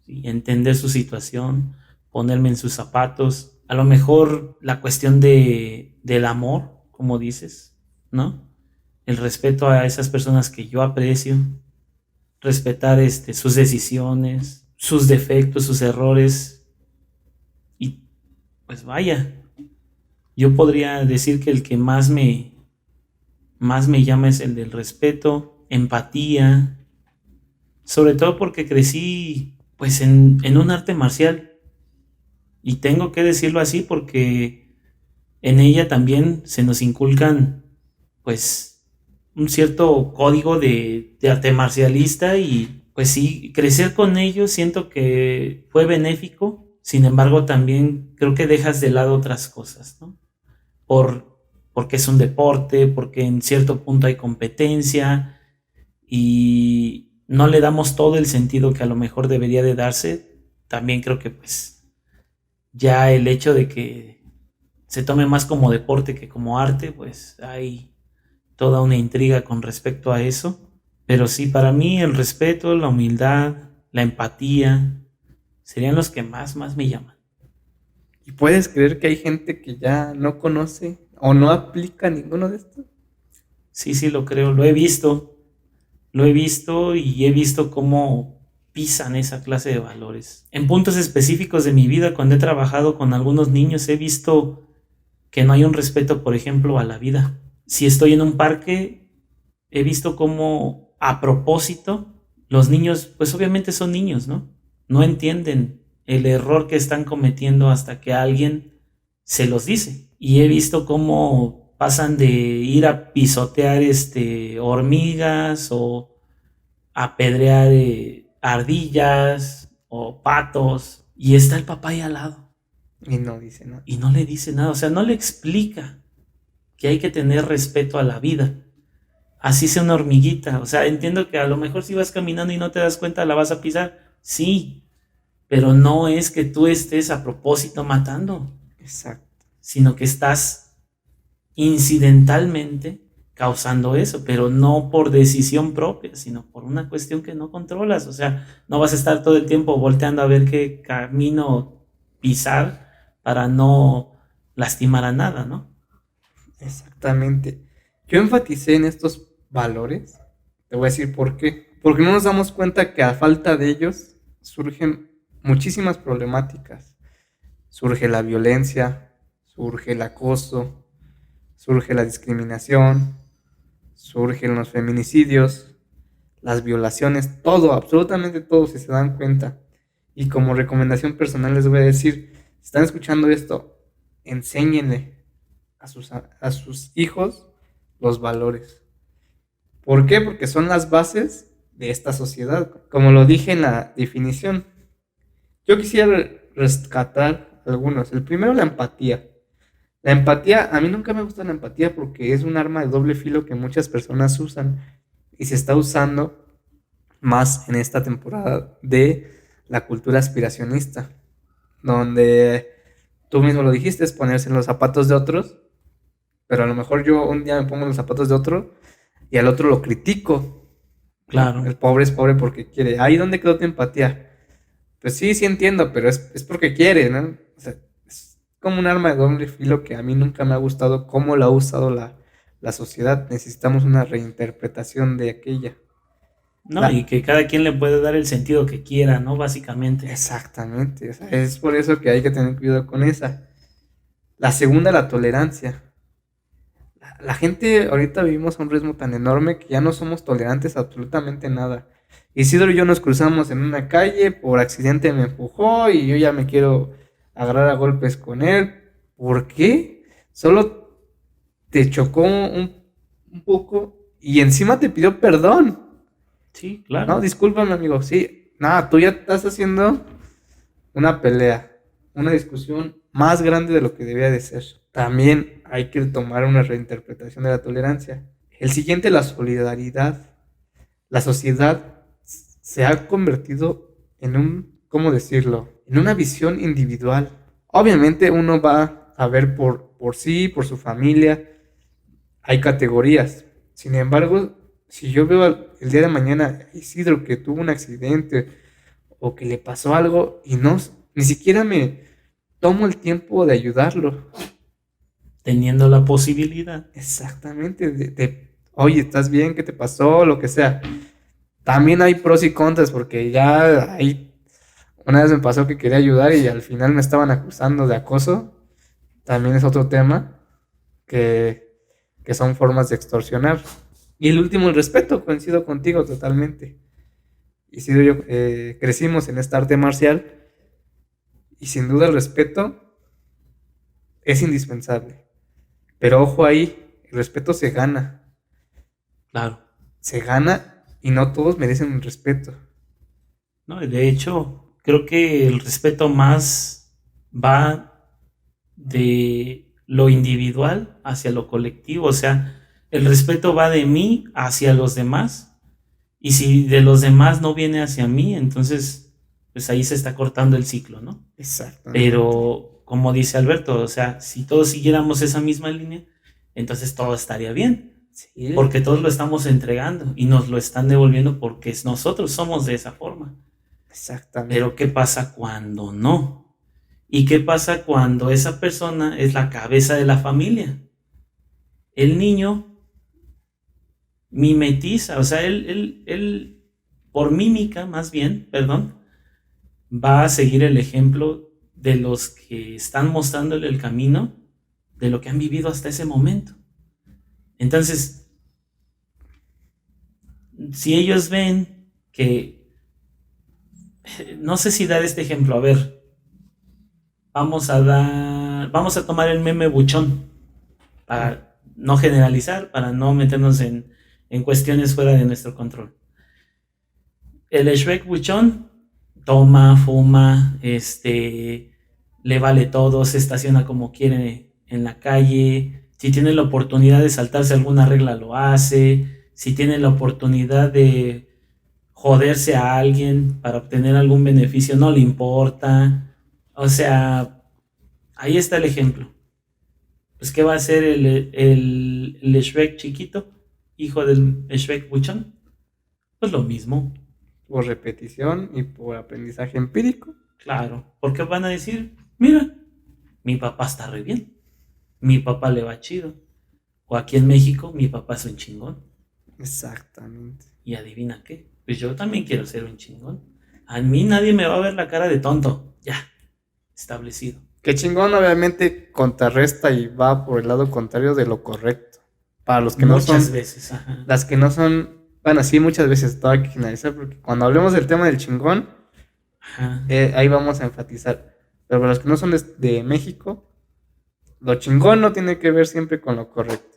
¿sí? Entender su situación, ponerme en sus zapatos, a lo mejor la cuestión del amor, como dices, ¿no? El respeto a esas personas que yo aprecio, respetar sus decisiones, sus defectos, sus errores. Y pues vaya, yo podría decir que el que más me llama es el del respeto, empatía, sobre todo porque crecí pues en un arte marcial. Y tengo que decirlo así porque en ella también se nos inculcan pues un cierto código de arte marcialista y pues sí, crecer con ello siento que fue benéfico, sin embargo también creo que dejas de lado otras cosas, ¿no? Porque es un deporte, porque en cierto punto hay competencia y no le damos todo el sentido que a lo mejor debería de darse. También creo que pues ya el hecho de que se tome más como deporte que como arte, pues hay toda una intriga con respecto a eso. Pero sí, para mí el respeto, la humildad, la empatía serían los que más me llaman. ¿Y puedes creer que hay gente que ya no conoce o no aplica ninguno de estos? Sí, sí, lo creo, lo he visto y he visto cómo pisan esa clase de valores. En puntos específicos de mi vida, cuando he trabajado con algunos niños, he visto que no hay un respeto, por ejemplo, a la vida. Si estoy en un parque, he visto cómo a propósito los niños, pues obviamente son niños, ¿no? No entienden el error que están cometiendo hasta que alguien se los dice. Y he visto cómo pasan de ir a pisotear hormigas o apedrear ardillas o patos y está el papá ahí al lado Y no dice nada. y no le dice nada, o sea, no le explica que hay que tener respeto a la vida. Así sea una hormiguita, o sea, entiendo que a lo mejor si vas caminando y no te das cuenta la vas a pisar, sí, pero no es que tú estés a propósito matando, Exacto. sino que estás incidentalmente causando eso, pero no por decisión propia, sino por una cuestión que no controlas. O sea, no vas a estar todo el tiempo volteando a ver qué camino pisar para no lastimar a nada, ¿no? Exactamente. Yo enfaticé en estos valores. Te voy a decir por qué. Porque no nos damos cuenta que a falta de ellos surgen muchísimas problemáticas. Surge la violencia, surge el acoso, surge la discriminación, surgen los feminicidios, las violaciones, todo, absolutamente todo, si se dan cuenta. Y como recomendación personal les voy a decir, si están escuchando esto, enséñenle a sus hijos los valores. ¿Por qué? Porque son las bases de esta sociedad. Como lo dije en la definición, yo quisiera rescatar algunos. El primero, la empatía. La empatía, a mí nunca me gusta la empatía porque es un arma de doble filo que muchas personas usan y se está usando más en esta temporada de la cultura aspiracionista, donde tú mismo lo dijiste, es ponerse en los zapatos de otros, pero a lo mejor yo un día me pongo en los zapatos de otro y al otro lo critico, ¿no? Claro. El pobre es pobre porque quiere. Ahí dónde quedó tu empatía. Pues sí, sí entiendo, pero es porque quiere, ¿no? O sea, es como un arma de doble filo que a mí nunca me ha gustado cómo la ha usado la sociedad. Necesitamos una reinterpretación de aquella. No, y La, que cada quien le puede dar el sentido que quiera, ¿no? Básicamente. exactamente, o sea, es por eso que hay que tener cuidado con esa. La segunda, la tolerancia. La gente ahorita vivimos a un ritmo tan enorme que ya no somos tolerantes a absolutamente nada. Isidro y yo nos cruzamos en una calle, por accidente me empujó y yo ya me quiero agarrar a golpes con él. ¿Por qué? Solo te chocó un poco y encima te pidió perdón. Sí, No, claro. discúlpame, amigo. Sí, nada, tú ya estás haciendo una pelea, una discusión más grande de lo que debía de ser. También hay que tomar una reinterpretación de la tolerancia. El siguiente, la solidaridad. La sociedad se ha convertido en un, ¿cómo decirlo? En una visión individual. Obviamente uno va a ver por sí, por su familia. Hay categorías. Sin embargo, Si yo veo el día de mañana a Isidro que tuvo un accidente o que le pasó algo y no, ni siquiera me tomo el tiempo de ayudarlo. Teniendo la posibilidad. Exactamente, oye, ¿estás bien? ¿Qué te pasó? Lo que sea. También hay pros y contras porque ya hay, una vez me pasó que quería ayudar y al final me estaban acusando de acoso. También es otro tema que, que son formas de extorsionar. Y el último, el respeto, coincido contigo totalmente. Isidro y yo crecimos en esta arte marcial y sin duda el respeto es indispensable. Pero ojo ahí, el respeto se gana. Claro. Se gana y no todos merecen un respeto. No, y de hecho, creo que el respeto más va de lo individual hacia lo colectivo. O sea, el respeto va de mí hacia los demás. Y si de los demás no viene hacia mí, entonces, pues ahí se está cortando el ciclo, ¿no? Exactamente. Pero, como dice Alberto, o sea, si todos siguiéramos esa misma línea, entonces todo estaría bien. Sí. Porque todos lo estamos entregando y nos lo están devolviendo porque nosotros somos de esa forma. Exactamente. Pero ¿qué pasa cuando no? ¿Y qué pasa cuando esa persona es la cabeza de la familia? El niño mimetiza, o sea, él por mímica más bien, perdón, va a seguir el ejemplo de los que están mostrándole el camino de lo que han vivido hasta ese momento. Entonces, si ellos ven que, no sé si dar este ejemplo, a ver, vamos a tomar el meme buchón, para no generalizar, para no meternos en cuestiones fuera de nuestro control. El Shrek buchón toma, fuma, le vale todo, se estaciona como quiere en la calle, si tiene la oportunidad de saltarse alguna regla lo hace, si tiene la oportunidad de joderse a alguien para obtener algún beneficio no le importa. O sea, ahí está el ejemplo. Pues ¿qué va a hacer el Shrek chiquito, hijo del Shrek buchón? Pues lo mismo. Por repetición y por aprendizaje empírico. Claro, porque van a decir, mira, mi papá está re bien, mi papá le va chido, o aquí en México mi papá es un chingón. Exactamente. Y adivina qué, pues yo también quiero ser un chingón. A mí nadie me va a ver la cara de tonto, ya, establecido. Que chingón obviamente contrarresta y va por el lado contrario de lo correcto. Para los que Muchas no son, veces, ajá. Las que no son, bueno, sí, muchas veces todo hay que finalizar porque cuando hablemos del tema del chingón, Ajá. ahí vamos a enfatizar. Pero para los que no son de México, lo chingón no tiene que ver siempre con lo correcto.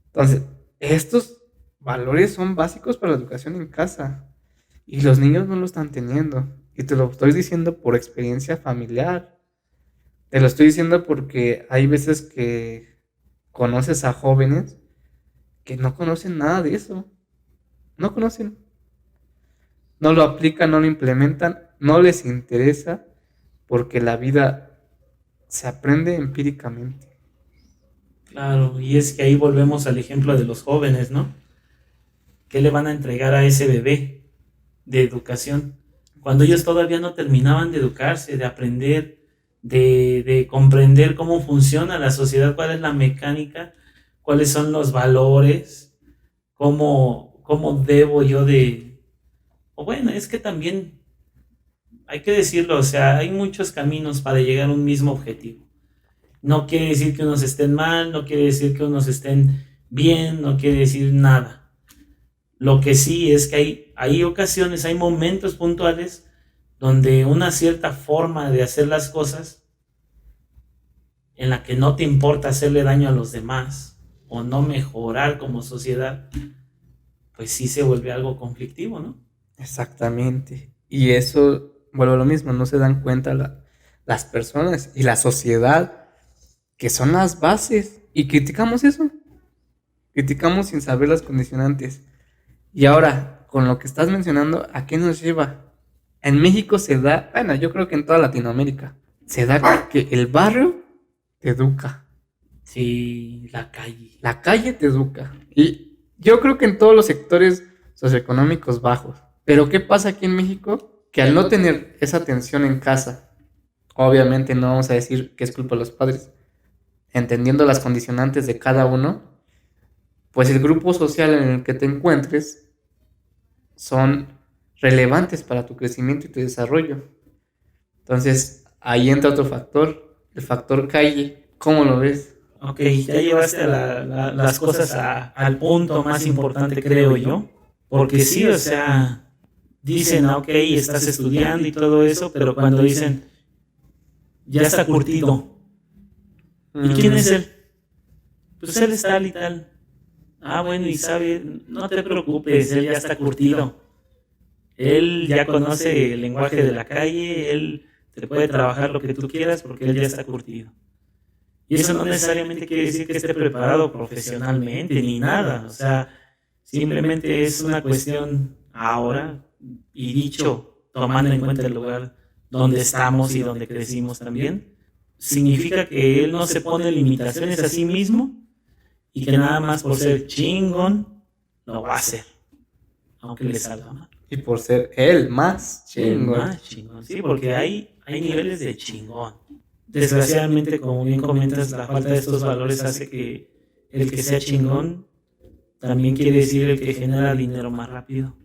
Entonces, estos valores son básicos para la educación en casa y los niños no lo están teniendo. Y te lo estoy diciendo por experiencia familiar. Te lo estoy diciendo porque hay veces que conoces a jóvenes que no conocen nada de eso. No conocen. No lo aplican, no lo implementan, no les interesa porque la vida se aprende empíricamente. Claro, y es que ahí volvemos al ejemplo de los jóvenes, ¿no? ¿Qué le van a entregar a ese bebé de educación? Cuando ellos todavía no terminaban de educarse, de aprender, de comprender cómo funciona la sociedad, cuál es la mecánica, cuáles son los valores, cómo debo yo de... O bueno, es que también hay que decirlo, o sea, hay muchos caminos para llegar a un mismo objetivo. No quiere decir que unos estén mal, no quiere decir que unos estén bien, no quiere decir nada. Lo que sí es que hay ocasiones, hay momentos puntuales donde una cierta forma de hacer las cosas en la que no te importa hacerle daño a los demás o no mejorar como sociedad, pues sí se vuelve algo conflictivo, ¿no? Exactamente. Y eso, vuelvo a lo mismo, no se dan cuenta las personas y la sociedad que son las bases. Y criticamos eso. Criticamos sin saber las condicionantes. Y ahora, con lo que estás mencionando, ¿a qué nos lleva? En México se da, bueno, yo creo que en toda Latinoamérica, se da que el barrio te educa. Sí, la calle. La calle te educa. Y Yo creo que en todos los sectores socioeconómicos bajos. Pero ¿qué pasa aquí en México? Que al no tener esa atención en casa, obviamente no vamos a decir que es culpa de los padres, entendiendo las condicionantes de cada uno, pues el grupo social en el que te encuentres son relevantes para tu crecimiento y tu desarrollo. Entonces, ahí entra otro factor, el factor calle. ¿Cómo lo ves? Ok, ya llevaste las cosas al punto más importante, creo yo. Porque sí, o sea, dicen, ok, estás estudiando y todo eso, pero cuando dicen, ya está curtido. ¿Y quién es él? Pues él es tal y tal. Ah, bueno, y sabe, no te preocupes, él ya está curtido. Él ya conoce el lenguaje de la calle, él te puede trabajar lo que tú quieras porque él ya está curtido. Y eso no necesariamente quiere decir que esté preparado profesionalmente ni nada. O sea, simplemente es una cuestión ahora, y dicho, tomando en cuenta el lugar donde estamos y donde crecimos también, significa que él no se pone limitaciones a sí mismo y que nada más por ser chingón lo va a hacer, aunque le salga mal. Y por ser el más El chingón. más chingón, sí, porque hay niveles de chingón. Desgraciadamente, como bien comentas, la falta de estos valores hace que el que sea chingón también quiere decir el que genera dinero más rápido,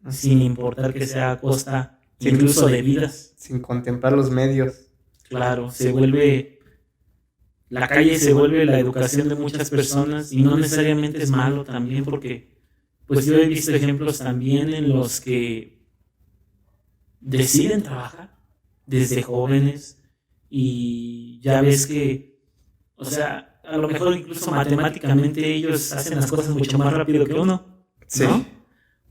sin importar que sea a costa incluso de vidas. Sin contemplar los medios. Claro, la calle se vuelve la educación de muchas personas y no necesariamente es malo también porque pues yo he visto ejemplos también en los que deciden trabajar desde jóvenes y ya ves que, o sea, a lo mejor incluso matemáticamente ellos hacen las cosas mucho más rápido que uno, ¿no? Sí.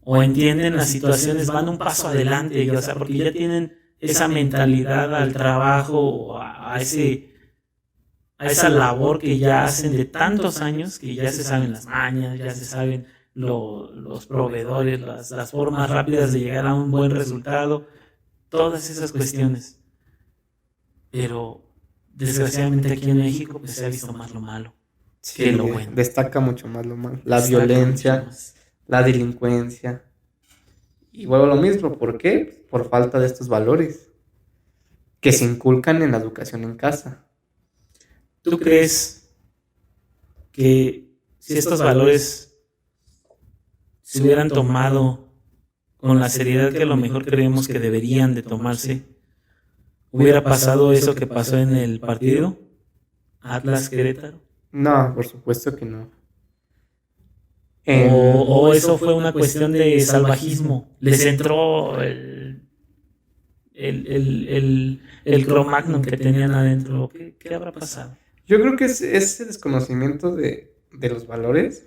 O entienden las situaciones, van un paso adelante, o sea, porque ya tienen esa mentalidad al trabajo, o a esa labor que ya hacen de tantos años, que ya se saben las mañas, ya se saben los proveedores, las formas rápidas de llegar a un buen resultado, todas esas cuestiones. Pero desgraciadamente aquí en México pues se ha visto más lo malo que lo bueno. Destaca mucho más lo malo. La violencia, la delincuencia. Y vuelvo a lo mismo, ¿por qué? Por falta de estos valores que se inculcan en la educación en casa. ¿Tú crees que si estos valores se hubieran tomado con la seriedad que a lo mejor creemos que deberían de tomarse, hubiera pasado eso que pasó en el partido Atlas Querétaro? No, por supuesto que no. O eso fue una cuestión de salvajismo. Les entró el Cro-Magnon que tenían adentro. ¿Qué habrá pasado? Yo creo que es ese desconocimiento de los valores.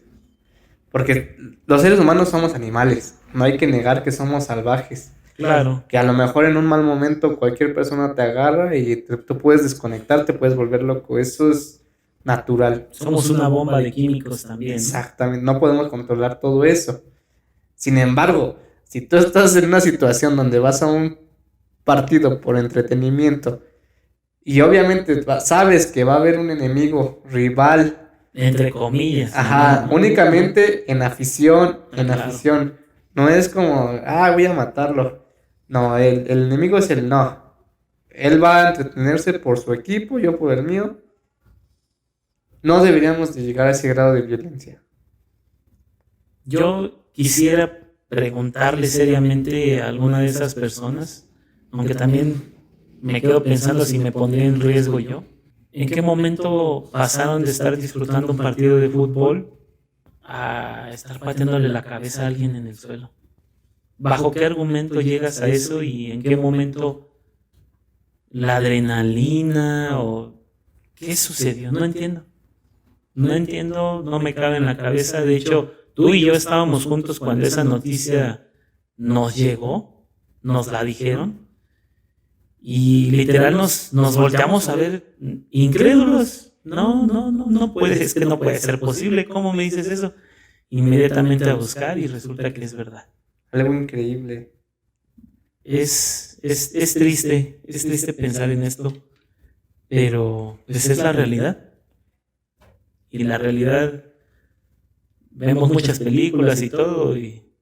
Porque los seres humanos somos animales. No hay que negar que somos salvajes. Claro. Que a lo mejor en un mal momento cualquier persona te agarra y tú puedes desconectar, te puedes volver loco. Eso es natural. Somos una bomba de químicos también. Exactamente, no podemos controlar todo eso. Sin embargo, si tú estás en una situación donde vas a un partido por entretenimiento y obviamente sabes que va a haber un enemigo rival, entre comillas. Ajá, ¿no? Únicamente en afición, claro. afición. No es como, voy a matarlo. No, el enemigo es el no. Él va a entretenerse por su equipo, yo por el mío. No deberíamos de llegar a ese grado de violencia. Yo quisiera preguntarle seriamente a alguna de esas personas, aunque también me quedo pensando si me pondría en riesgo yo. ¿En qué momento pasaron de estar disfrutando un partido de fútbol a estar pateándole la cabeza a alguien en el suelo? ¿Bajo qué argumento llegas a eso y en qué momento la adrenalina o qué sucedió? No entiendo. No entiendo, no me cabe en la cabeza. De hecho, tú y yo estábamos juntos cuando esa noticia nos llegó, nos la dijeron. Y literal nos volteamos a ver incrédulos. No puede, es que no puede ser posible. ¿Cómo me dices eso? Inmediatamente a buscar y resulta que es verdad. Algo increíble. Es triste pensar en esto, pero pues es la realidad. Y la realidad vemos muchas películas y todo, y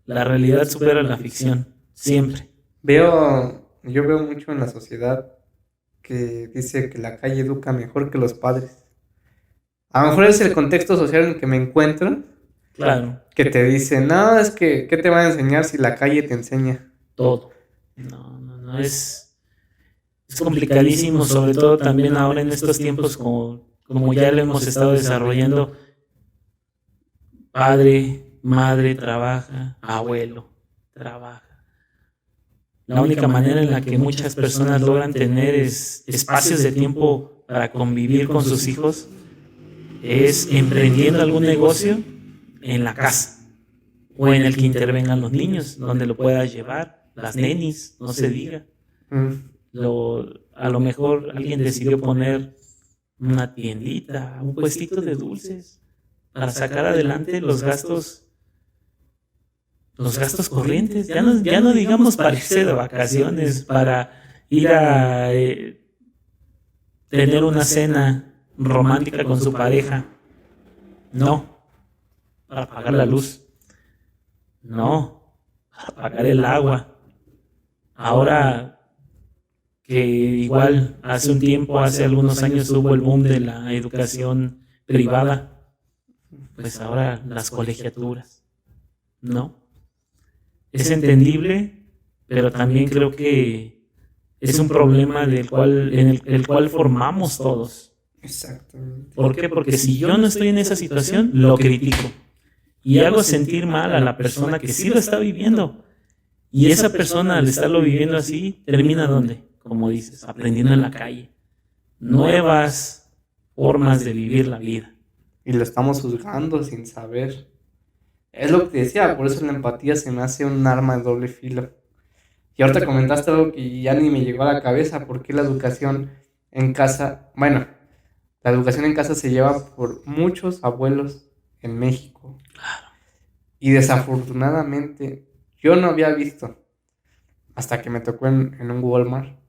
la realidad supera la ficción, siempre. Yo veo mucho en la sociedad que dice que la calle educa mejor que los padres. A lo mejor es el contexto social en el que me encuentro, Claro, que te dice, no, es que, ¿qué te va a enseñar si la calle te enseña? todo. No, no, no, es complicadísimo, sobre todo también ahora en estos tiempos, como ya lo hemos estado desarrollando, padre, madre trabaja, abuelo trabaja. La única manera en la que muchas personas logran tener espacios de tiempo para convivir con sus hijos es emprendiendo algún negocio en la casa o en el que intervengan los niños, donde lo puedas llevar, las nenis, no se diga. A lo mejor alguien decidió poner una tiendita, un puestito de dulces para sacar adelante los gastos corrientes. Ya no digamos para irse de vacaciones, para ir a tener una cena romántica con su pareja. No, para pagar la luz. No, para pagar el agua. Ahora que igual hace algunos años hubo el boom de la educación privada, pues ahora las colegiaturas. No. Es entendible, pero también creo que es un problema en el cual formamos todos. Exactamente. ¿Por qué? Porque si yo no estoy en esa situación, lo critico y hago sentir mal a la persona que sí lo está viviendo. Y esa persona, al estarlo viviendo así, termina ¿dónde? Como dices, aprendiendo en la calle. Nuevas formas de vivir la vida. Y lo estamos juzgando sin saber. Es lo que te decía, por eso la empatía se me hace un arma de doble filo. Y ahorita comentaste algo que ya ni me llegó a la cabeza, porque la educación en casa, bueno, la educación en casa se lleva por muchos abuelos en México. Y desafortunadamente, yo no había visto, hasta que me tocó en un Walmart,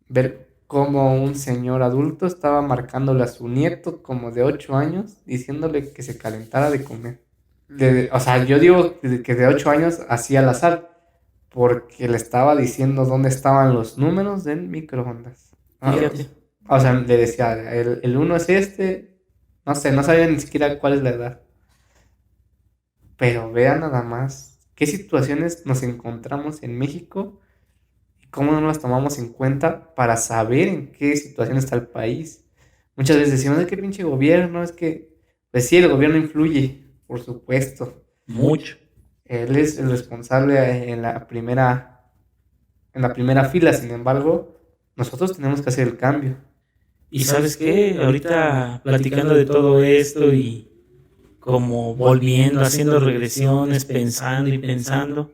ver cómo un señor adulto estaba marcándole a su nieto como de 8 años, diciéndole que se calentara de comer. O sea, yo digo que de 8 años hacía al azar, porque le estaba diciendo dónde estaban los números del microondas. Fíjate. O sea, le decía, el 1 es este, no sé, no sabía ni siquiera cuál es la edad. Pero vean nada más qué situaciones nos encontramos en México y cómo no las tomamos en cuenta para saber en qué situación está el país. Muchas veces decimos, es que pinche gobierno, es que, pues sí, el gobierno influye, por supuesto. Mucho. Él es el responsable en la primera fila, sin embargo, nosotros tenemos que hacer el cambio. Y ¿sabes qué? Ahorita platicando de todo esto y como volviendo, haciendo regresiones, pensando y pensando,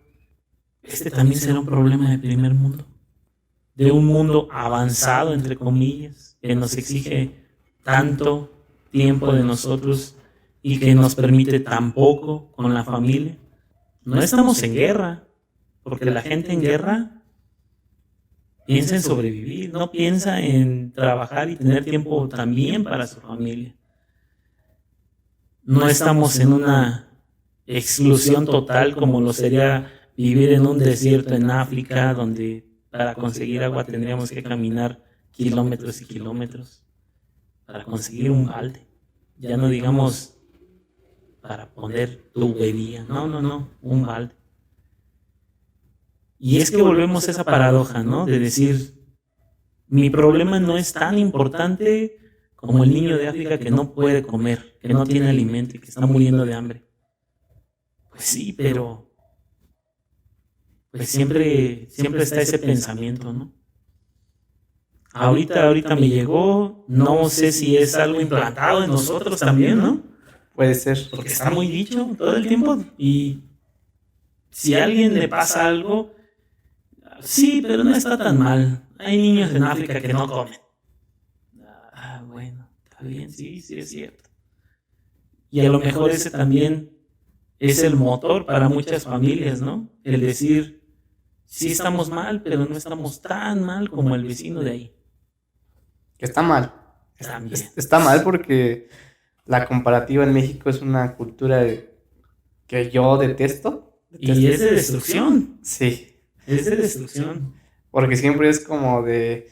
este también será un problema de primer mundo, de un mundo avanzado, entre comillas, que nos exige tanto tiempo de nosotros y que nos permite tan poco con la familia. No estamos en guerra, porque la gente en guerra piensa en sobrevivir, no piensa en trabajar y tener tiempo también para su familia. No estamos en una exclusión total como lo sería vivir en un desierto en África, donde para conseguir agua tendríamos que caminar kilómetros y kilómetros para conseguir un balde. Ya no digamos para poner tubería, no, un balde. Y es que volvemos a esa paradoja, ¿no? De decir, mi problema no es tan importante como el niño de África que no puede comer, que no tiene alimento y que está muriendo de hambre. Pues sí, pero pues siempre está ese pensamiento, ¿no? Ahorita me llegó, no sé si es algo implantado en nosotros también, ¿no? Puede ser. Porque está muy dicho todo el tiempo. Y si a alguien le pasa algo, sí, pero no está tan mal. Hay niños en África que no comen. Bueno, está bien, sí, es cierto. Y a lo mejor ese también es el motor para muchas familias, ¿no? El decir, sí estamos mal, pero no estamos tan mal como el vecino de ahí. Que está mal. También. Está mal porque la comparativa en México es una cultura que yo detesto. Y es de destrucción. Sí. Es de destrucción. Porque siempre es como de,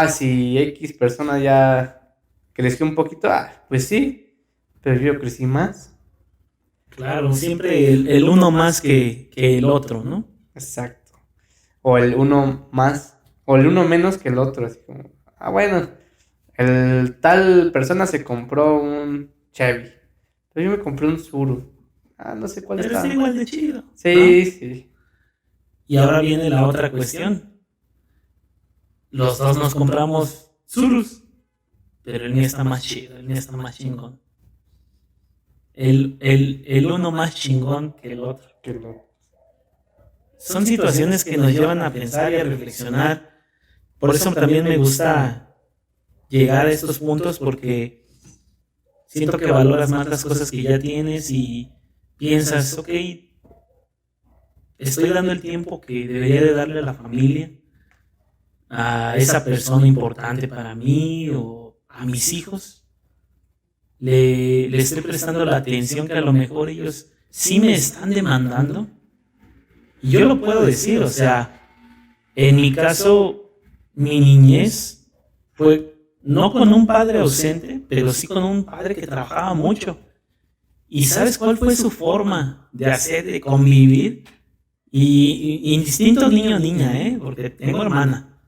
si X persona ya creció un poquito, pues sí, pero yo crecí más. Claro, siempre el uno más que el otro, ¿no? Exacto. O el uno más, o el uno menos que el otro. Así como, bueno, el tal persona se compró un Chevy. Pero yo me compré un Tsuru. No sé cuál Pero está. es igual de chido. Sí, ¿no? sí. Y ahora viene la otra cuestión. Los dos nos compramos Surus, pero el mío está más chido, el mío está más chingón. El uno más chingón que el otro. Son situaciones que nos llevan a pensar y a reflexionar. Por eso también me gusta llegar a estos puntos, porque siento que valoras más las cosas que ya tienes y piensas, ok, estoy dando el tiempo que debería de darle a la familia, a esa persona importante para mí o a mis hijos. Le estoy prestando la atención que a lo mejor ellos sí me están demandando. Y yo lo puedo decir, o sea, en mi caso, mi niñez fue no con un padre ausente, pero sí con un padre que trabajaba mucho. ¿Y sabes cuál fue su forma de hacer, de convivir? Y indistinto niño o niña, porque tengo hermana.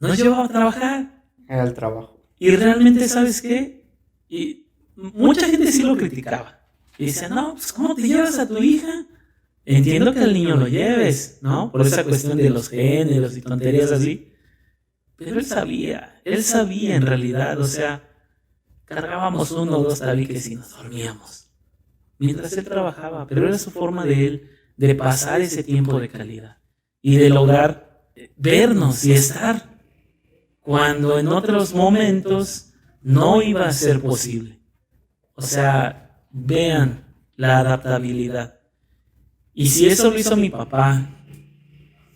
Nos llevaba a trabajar. Era el trabajo. Y realmente, ¿sabes qué? Y mucha gente sí lo criticaba. Y decía, no, pues ¿cómo te llevas a tu hija? Entiendo que al niño lo lleves, ¿no? Por esa cuestión de los géneros y tonterías así. Pero él sabía en realidad, o sea, cargábamos 1 o 2 tabiques y nos dormíamos. Mientras él trabajaba, pero era su forma de él de pasar ese tiempo de calidad y de lograr vernos y estar cuando en otros momentos no iba a ser posible. O sea, vean la adaptabilidad. Y si eso lo hizo mi papá,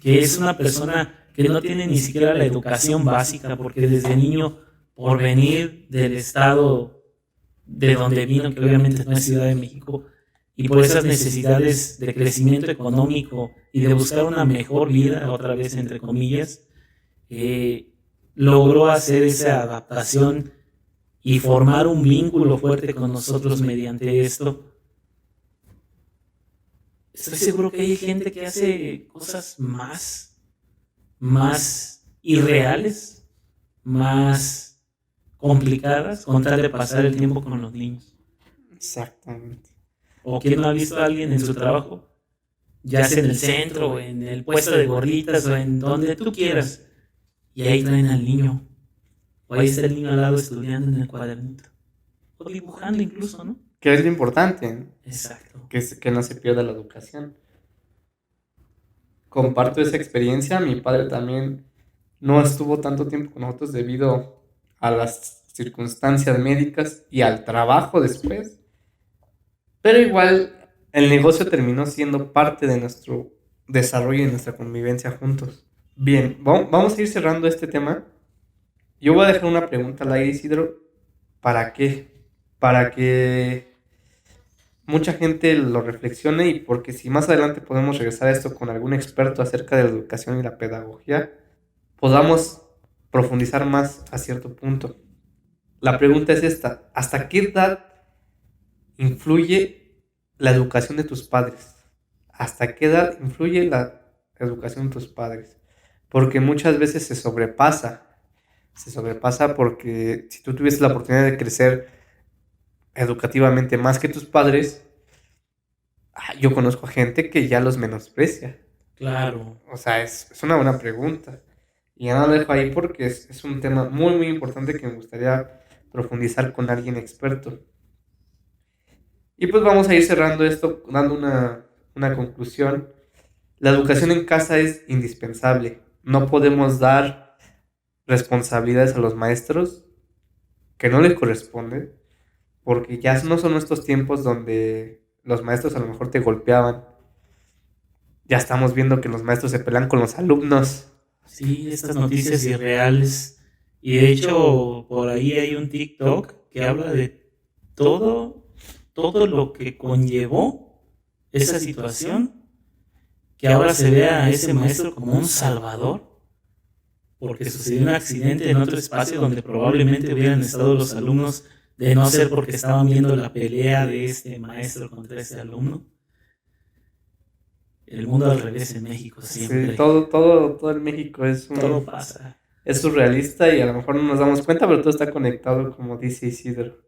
que es una persona que no tiene ni siquiera la educación básica, porque desde niño, por venir del estado de donde vino, que obviamente no es Ciudad de México, y por esas necesidades de crecimiento económico y de buscar una mejor vida, otra vez entre comillas, logró hacer esa adaptación y formar un vínculo fuerte con nosotros mediante esto. Estoy seguro que hay gente que hace cosas más irreales, más complicadas, con tal de pasar el tiempo con los niños. Exactamente. ¿O quién no ha visto a alguien en su trabajo, ya sea en el centro, o en el puesto de gorditas, o en donde tú quieras, y ahí traen al niño, o ahí está el niño al lado estudiando en el cuadernito, o dibujando incluso, ¿no? Que es lo importante. Exacto. Que no se pierda la educación. Comparto esa experiencia. Mi padre también no estuvo tanto tiempo con nosotros debido a las circunstancias médicas y al trabajo después. Pero igual el negocio terminó siendo parte de nuestro desarrollo y nuestra convivencia juntos. Bien, vamos a ir cerrando este tema. Yo voy a dejar una pregunta al aire, Isidro. ¿Para qué? Para que mucha gente lo reflexione y porque si más adelante podemos regresar a esto con algún experto acerca de la educación y la pedagogía, podamos profundizar más a cierto punto. La pregunta es esta: ¿hasta qué edad influye la educación de tus padres? ¿Hasta qué edad influye la educación de tus padres? Porque muchas veces se sobrepasa porque si tú tuvieses la oportunidad de crecer educativamente más que tus padres, yo conozco a gente que ya los menosprecia. Claro. O sea, es una buena pregunta. Y ya no lo dejo ahí porque es un tema muy, muy importante que me gustaría profundizar con alguien experto. Y pues vamos a ir cerrando esto dando una conclusión. La educación en casa es indispensable. No podemos dar responsabilidades a los maestros que no les corresponden, porque ya no son estos tiempos donde los maestros a lo mejor te golpeaban. Ya estamos viendo que los maestros se pelean con los alumnos. Sí, estas noticias irreales. Y de hecho, por ahí hay un TikTok que habla de todo lo que conllevó esa situación, que ahora se ve a ese maestro como un salvador, porque sucedió un accidente en otro espacio donde probablemente hubieran estado los alumnos, de no ser porque estaban viendo la pelea de este maestro contra este alumno. El mundo al revés en México siempre. Sí, todo en México todo pasa. Es surrealista y a lo mejor no nos damos cuenta, pero todo está conectado, como dice Isidro.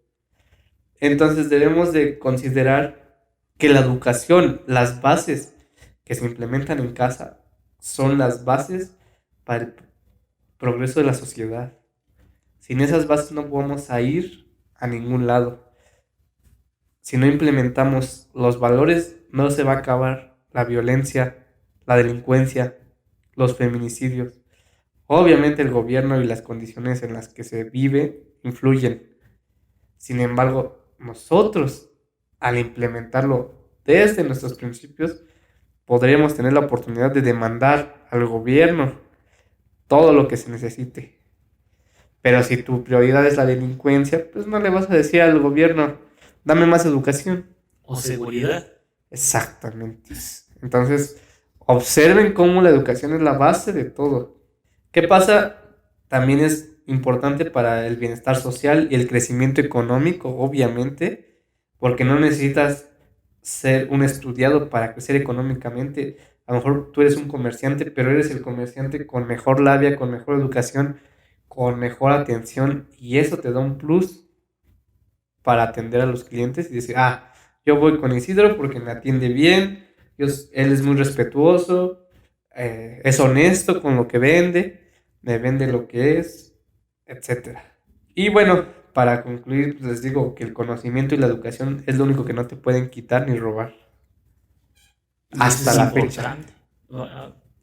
Entonces debemos de considerar que la educación, las bases que se implementan en casa, son las bases para el progreso de la sociedad. Sin esas bases no vamos a ir a ningún lado. Si no implementamos los valores, no se va a acabar la violencia, la delincuencia, los feminicidios. Obviamente el gobierno y las condiciones en las que se vive influyen. Sin embargo, nosotros, al implementarlo desde nuestros principios, podremos tener la oportunidad de demandar al gobierno todo lo que se necesite. Pero si tu prioridad es la delincuencia, pues no le vas a decir al gobierno, dame más educación. O seguridad. Exactamente. Entonces, observen cómo la educación es la base de todo. ¿Qué pasa? También es importante para el bienestar social y el crecimiento económico, obviamente, porque no necesitas ser un estudiado para crecer económicamente. A lo mejor tú eres un comerciante, pero eres el comerciante con mejor labia, con mejor educación, con mejor atención, y eso te da un plus para atender a los clientes y decir, yo voy con Isidro porque me atiende bien, él es muy respetuoso, es honesto con lo que vende, me vende lo que es, etc. Y bueno, para concluir, pues les digo que el conocimiento y la educación es lo único que no te pueden quitar ni robar. Hasta la fecha.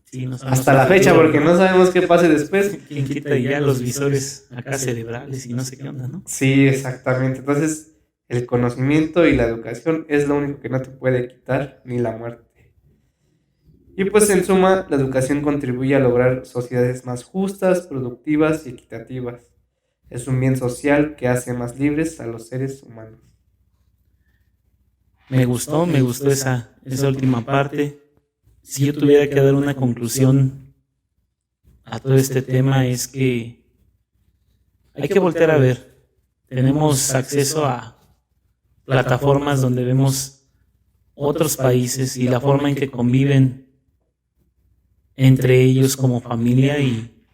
Sí, hasta la fecha, porque no sabemos qué pase después. ¿Quién quita ya los visores acá cerebrales y no sé qué onda, no? Sí, exactamente. Entonces, el conocimiento y la educación es lo único que no te puede quitar ni la muerte. Y pues en suma, la educación contribuye a lograr sociedades más justas, productivas y equitativas. Es un bien social que hace más libres a los seres humanos. Me gustó esa última parte. Si yo tuviera que dar una conclusión a todo este tema, es que hay que voltear a ver. Tenemos acceso a plataformas donde vemos otros países y la forma en que conviven entre ellos como familia, y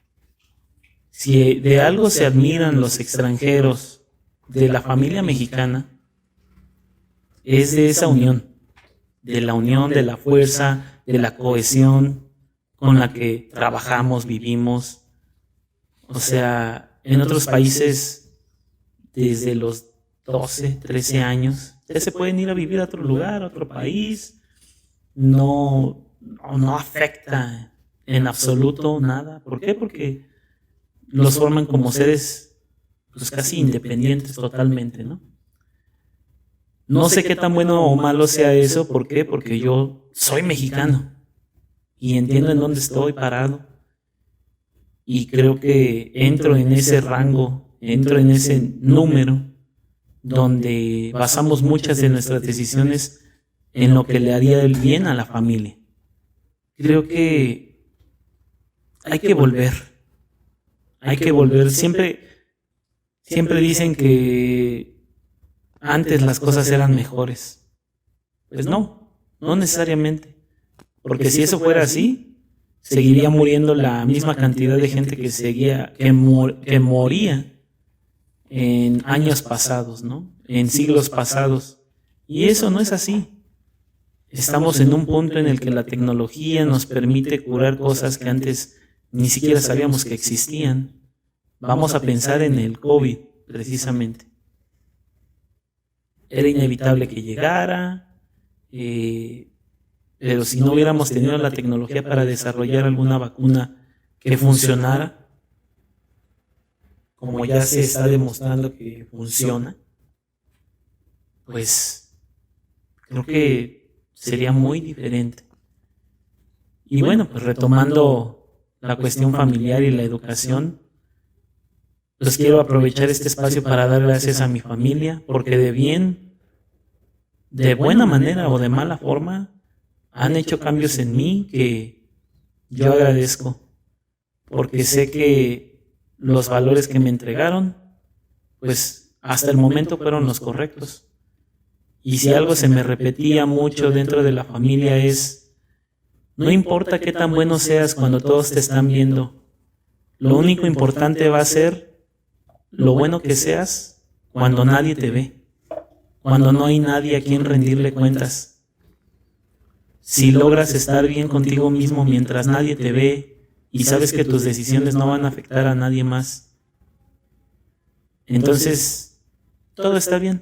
si de algo se admiran los extranjeros de la familia mexicana, es de esa unión, de la fuerza, de la cohesión con la que trabajamos, vivimos. O sea, en otros países, desde los 12, 13 años, ya se pueden ir a vivir a otro lugar, a otro país. No afecta en absoluto nada. ¿Por qué? Porque los forman como seres pues casi independientes totalmente, ¿no? No sé qué tan bueno o malo sea eso. ¿Por qué? Porque yo soy mexicano y entiendo en dónde estoy parado, y creo que entro en ese rango, entro en ese número donde basamos muchas de nuestras decisiones en lo que le haría el bien a la familia. Creo que hay que volver. Siempre dicen que antes las cosas eran mejores. Pues no necesariamente. Porque si eso fuera así, seguiría muriendo la misma cantidad de gente que moría en años pasados, ¿no? En siglos pasados. Y eso no es así. Estamos en un punto en el que la tecnología nos permite curar cosas que antes ni siquiera sabíamos que existían. Vamos a pensar en el COVID, precisamente. Era inevitable que llegara, pero si no hubiéramos tenido la tecnología para desarrollar alguna vacuna que funcionara, como ya se está demostrando que funciona, pues creo que sería muy diferente. Y bueno, pues retomando la cuestión familiar y la educación, pues quiero aprovechar este espacio para dar gracias a mi familia, porque de buena manera o de mala forma, han hecho cambios en mí que yo agradezco, porque sé que los valores que me entregaron, pues hasta el momento fueron los correctos. Y si algo se me repetía mucho dentro de la familia es, no importa qué tan bueno seas cuando todos te están viendo, lo único importante va a ser lo bueno que seas cuando nadie te ve, cuando no hay nadie a quien rendirle cuentas. Si logras estar bien contigo mismo mientras nadie te ve y sabes que tus decisiones no van a afectar a nadie más, entonces todo está bien.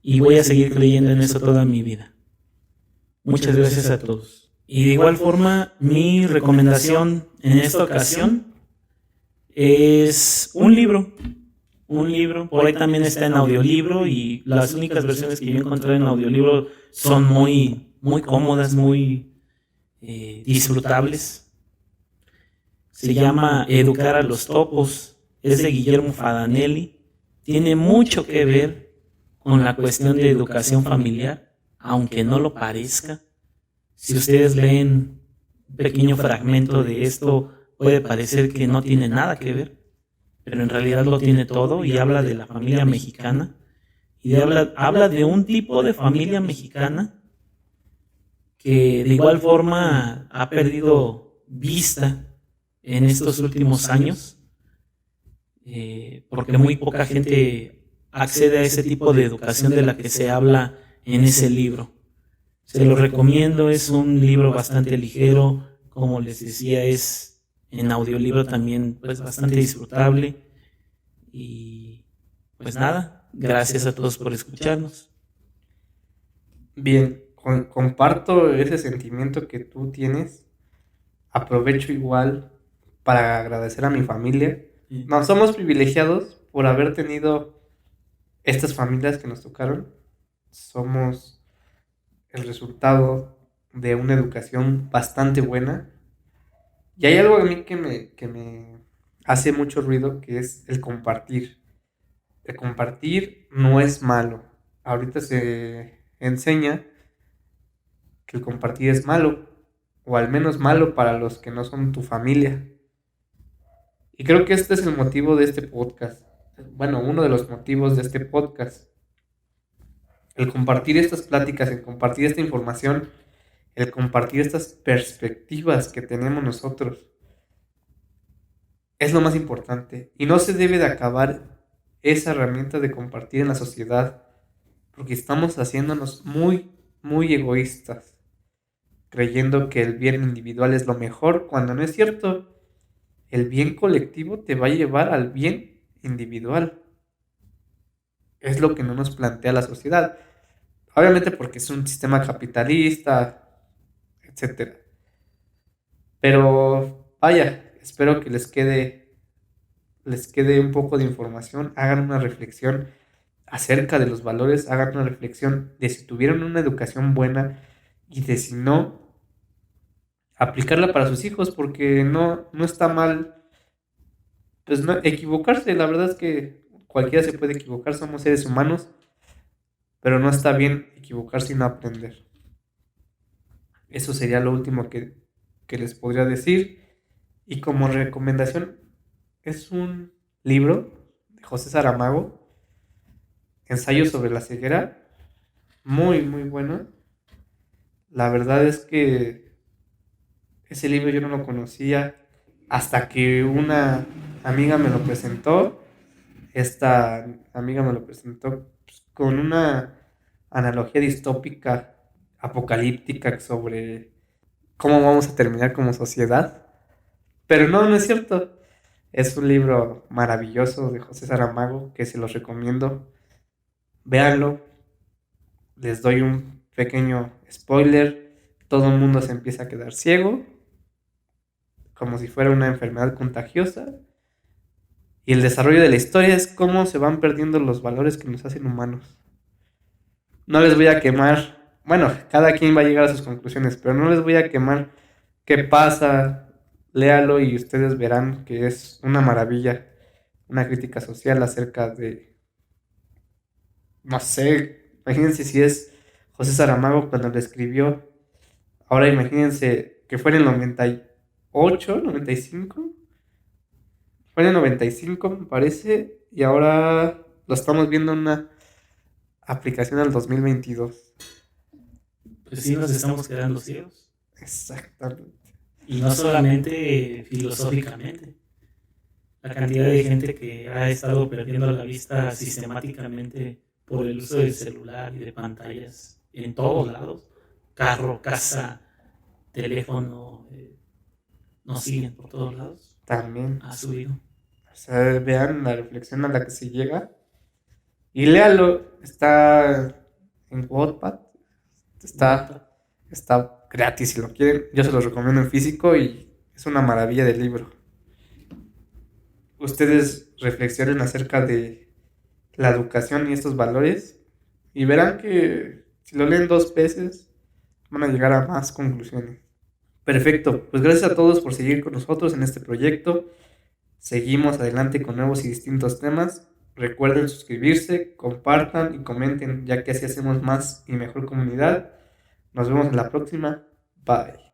Y voy a seguir creyendo en eso toda mi vida. Muchas gracias a todos. Y de igual forma, mi recomendación en esta ocasión es un libro. Un libro, por ahí también está en audiolibro y las únicas versiones que yo encontré en audiolibro son muy cómodas, muy disfrutables. Se llama Educar a los topos, es de Guillermo Fadanelli. Tiene mucho que ver con la cuestión de educación familiar, aunque no lo parezca. Si ustedes leen un pequeño fragmento de esto, puede parecer que no tiene nada que ver, pero en realidad lo tiene todo y habla de la familia mexicana y habla de un tipo de familia mexicana que de igual forma ha perdido vista en estos últimos años, porque muy poca gente accede a ese tipo de educación de la que se habla en ese libro. Se lo recomiendo, es un libro bastante ligero, como les decía, es en audiolibro también pues bastante disfrutable. Y pues nada, gracias a todos por escucharnos. Bien, comparto ese sentimiento que tú tienes. Aprovecho igual para agradecer a mi familia. No, somos privilegiados por haber tenido estas familias que nos tocaron. Somos el resultado de una educación bastante buena. Y hay algo a mí que me hace mucho ruido, que es el compartir. El compartir no es malo. Ahorita se enseña que el compartir es malo, o al menos malo para los que no son tu familia. Y creo que este es el motivo de este podcast. Bueno, uno de los motivos de este podcast. El compartir estas pláticas, el compartir esta información, el compartir estas perspectivas que tenemos nosotros, es lo más importante. Y no se debe de acabar esa herramienta de compartir en la sociedad, porque estamos haciéndonos muy egoístas, creyendo que el bien individual es lo mejor, cuando no es cierto. El bien colectivo te va a llevar al bien individual. Es lo que no nos plantea la sociedad. Obviamente porque es un sistema capitalista, etcétera. Pero vaya, espero que les quede un poco de información, hagan una reflexión acerca de los valores, hagan una reflexión de si tuvieron una educación buena y de si no, aplicarla para sus hijos, porque no está mal, pues no, equivocarse. La verdad es que cualquiera se puede equivocar, somos seres humanos, pero no está bien equivocarse y no aprender. Eso sería lo último que les podría decir. Y como recomendación, es un libro de José Saramago, Ensayo sobre la ceguera, muy bueno. La verdad es que ese libro yo no lo conocía hasta que una amiga me lo presentó. Esta amiga me lo presentó pues, con una analogía distópica, apocalíptica sobre cómo vamos a terminar como sociedad. Pero no es cierto. Es un libro maravilloso de José Saramago que se los recomiendo. Véanlo. Les doy un pequeño spoiler. Todo el mundo se empieza a quedar ciego, como si fuera una enfermedad contagiosa. Y el desarrollo de la historia es cómo se van perdiendo los valores que nos hacen humanos. No les voy a quemar. Bueno, cada quien va a llegar a sus conclusiones, pero no les voy a quemar qué pasa. Léalo y ustedes verán que es una maravilla. una crítica social acerca de, no sé, imagínense si es José Saramago cuando lo escribió. Ahora imagínense que fue en el 98, 95. Fue en el 95, me parece, y ahora lo estamos viendo en una aplicación al 2022. Pues sí, nos estamos quedando ciegos. Exactamente. Y no solamente filosóficamente. La cantidad de gente que ha estado perdiendo la vista sistemáticamente por el uso del celular y de pantallas en todos lados. Carro, casa, teléfono, nos siguen por todos lados. También. Ha subido. O sea, vean la reflexión a la que se llega. Y léalo. Está en Wattpad. Está gratis si lo quieren. Yo se los recomiendo en físico y es una maravilla de libro. Ustedes reflexionen acerca de la educación y estos valores y verán que si lo leen 2 veces van a llegar a más conclusiones. Perfecto, pues gracias a todos por seguir con nosotros en este proyecto. Seguimos adelante con nuevos y distintos temas. Recuerden suscribirse, compartan y comenten, ya que así hacemos más y mejor comunidad. Nos vemos en la próxima. Bye.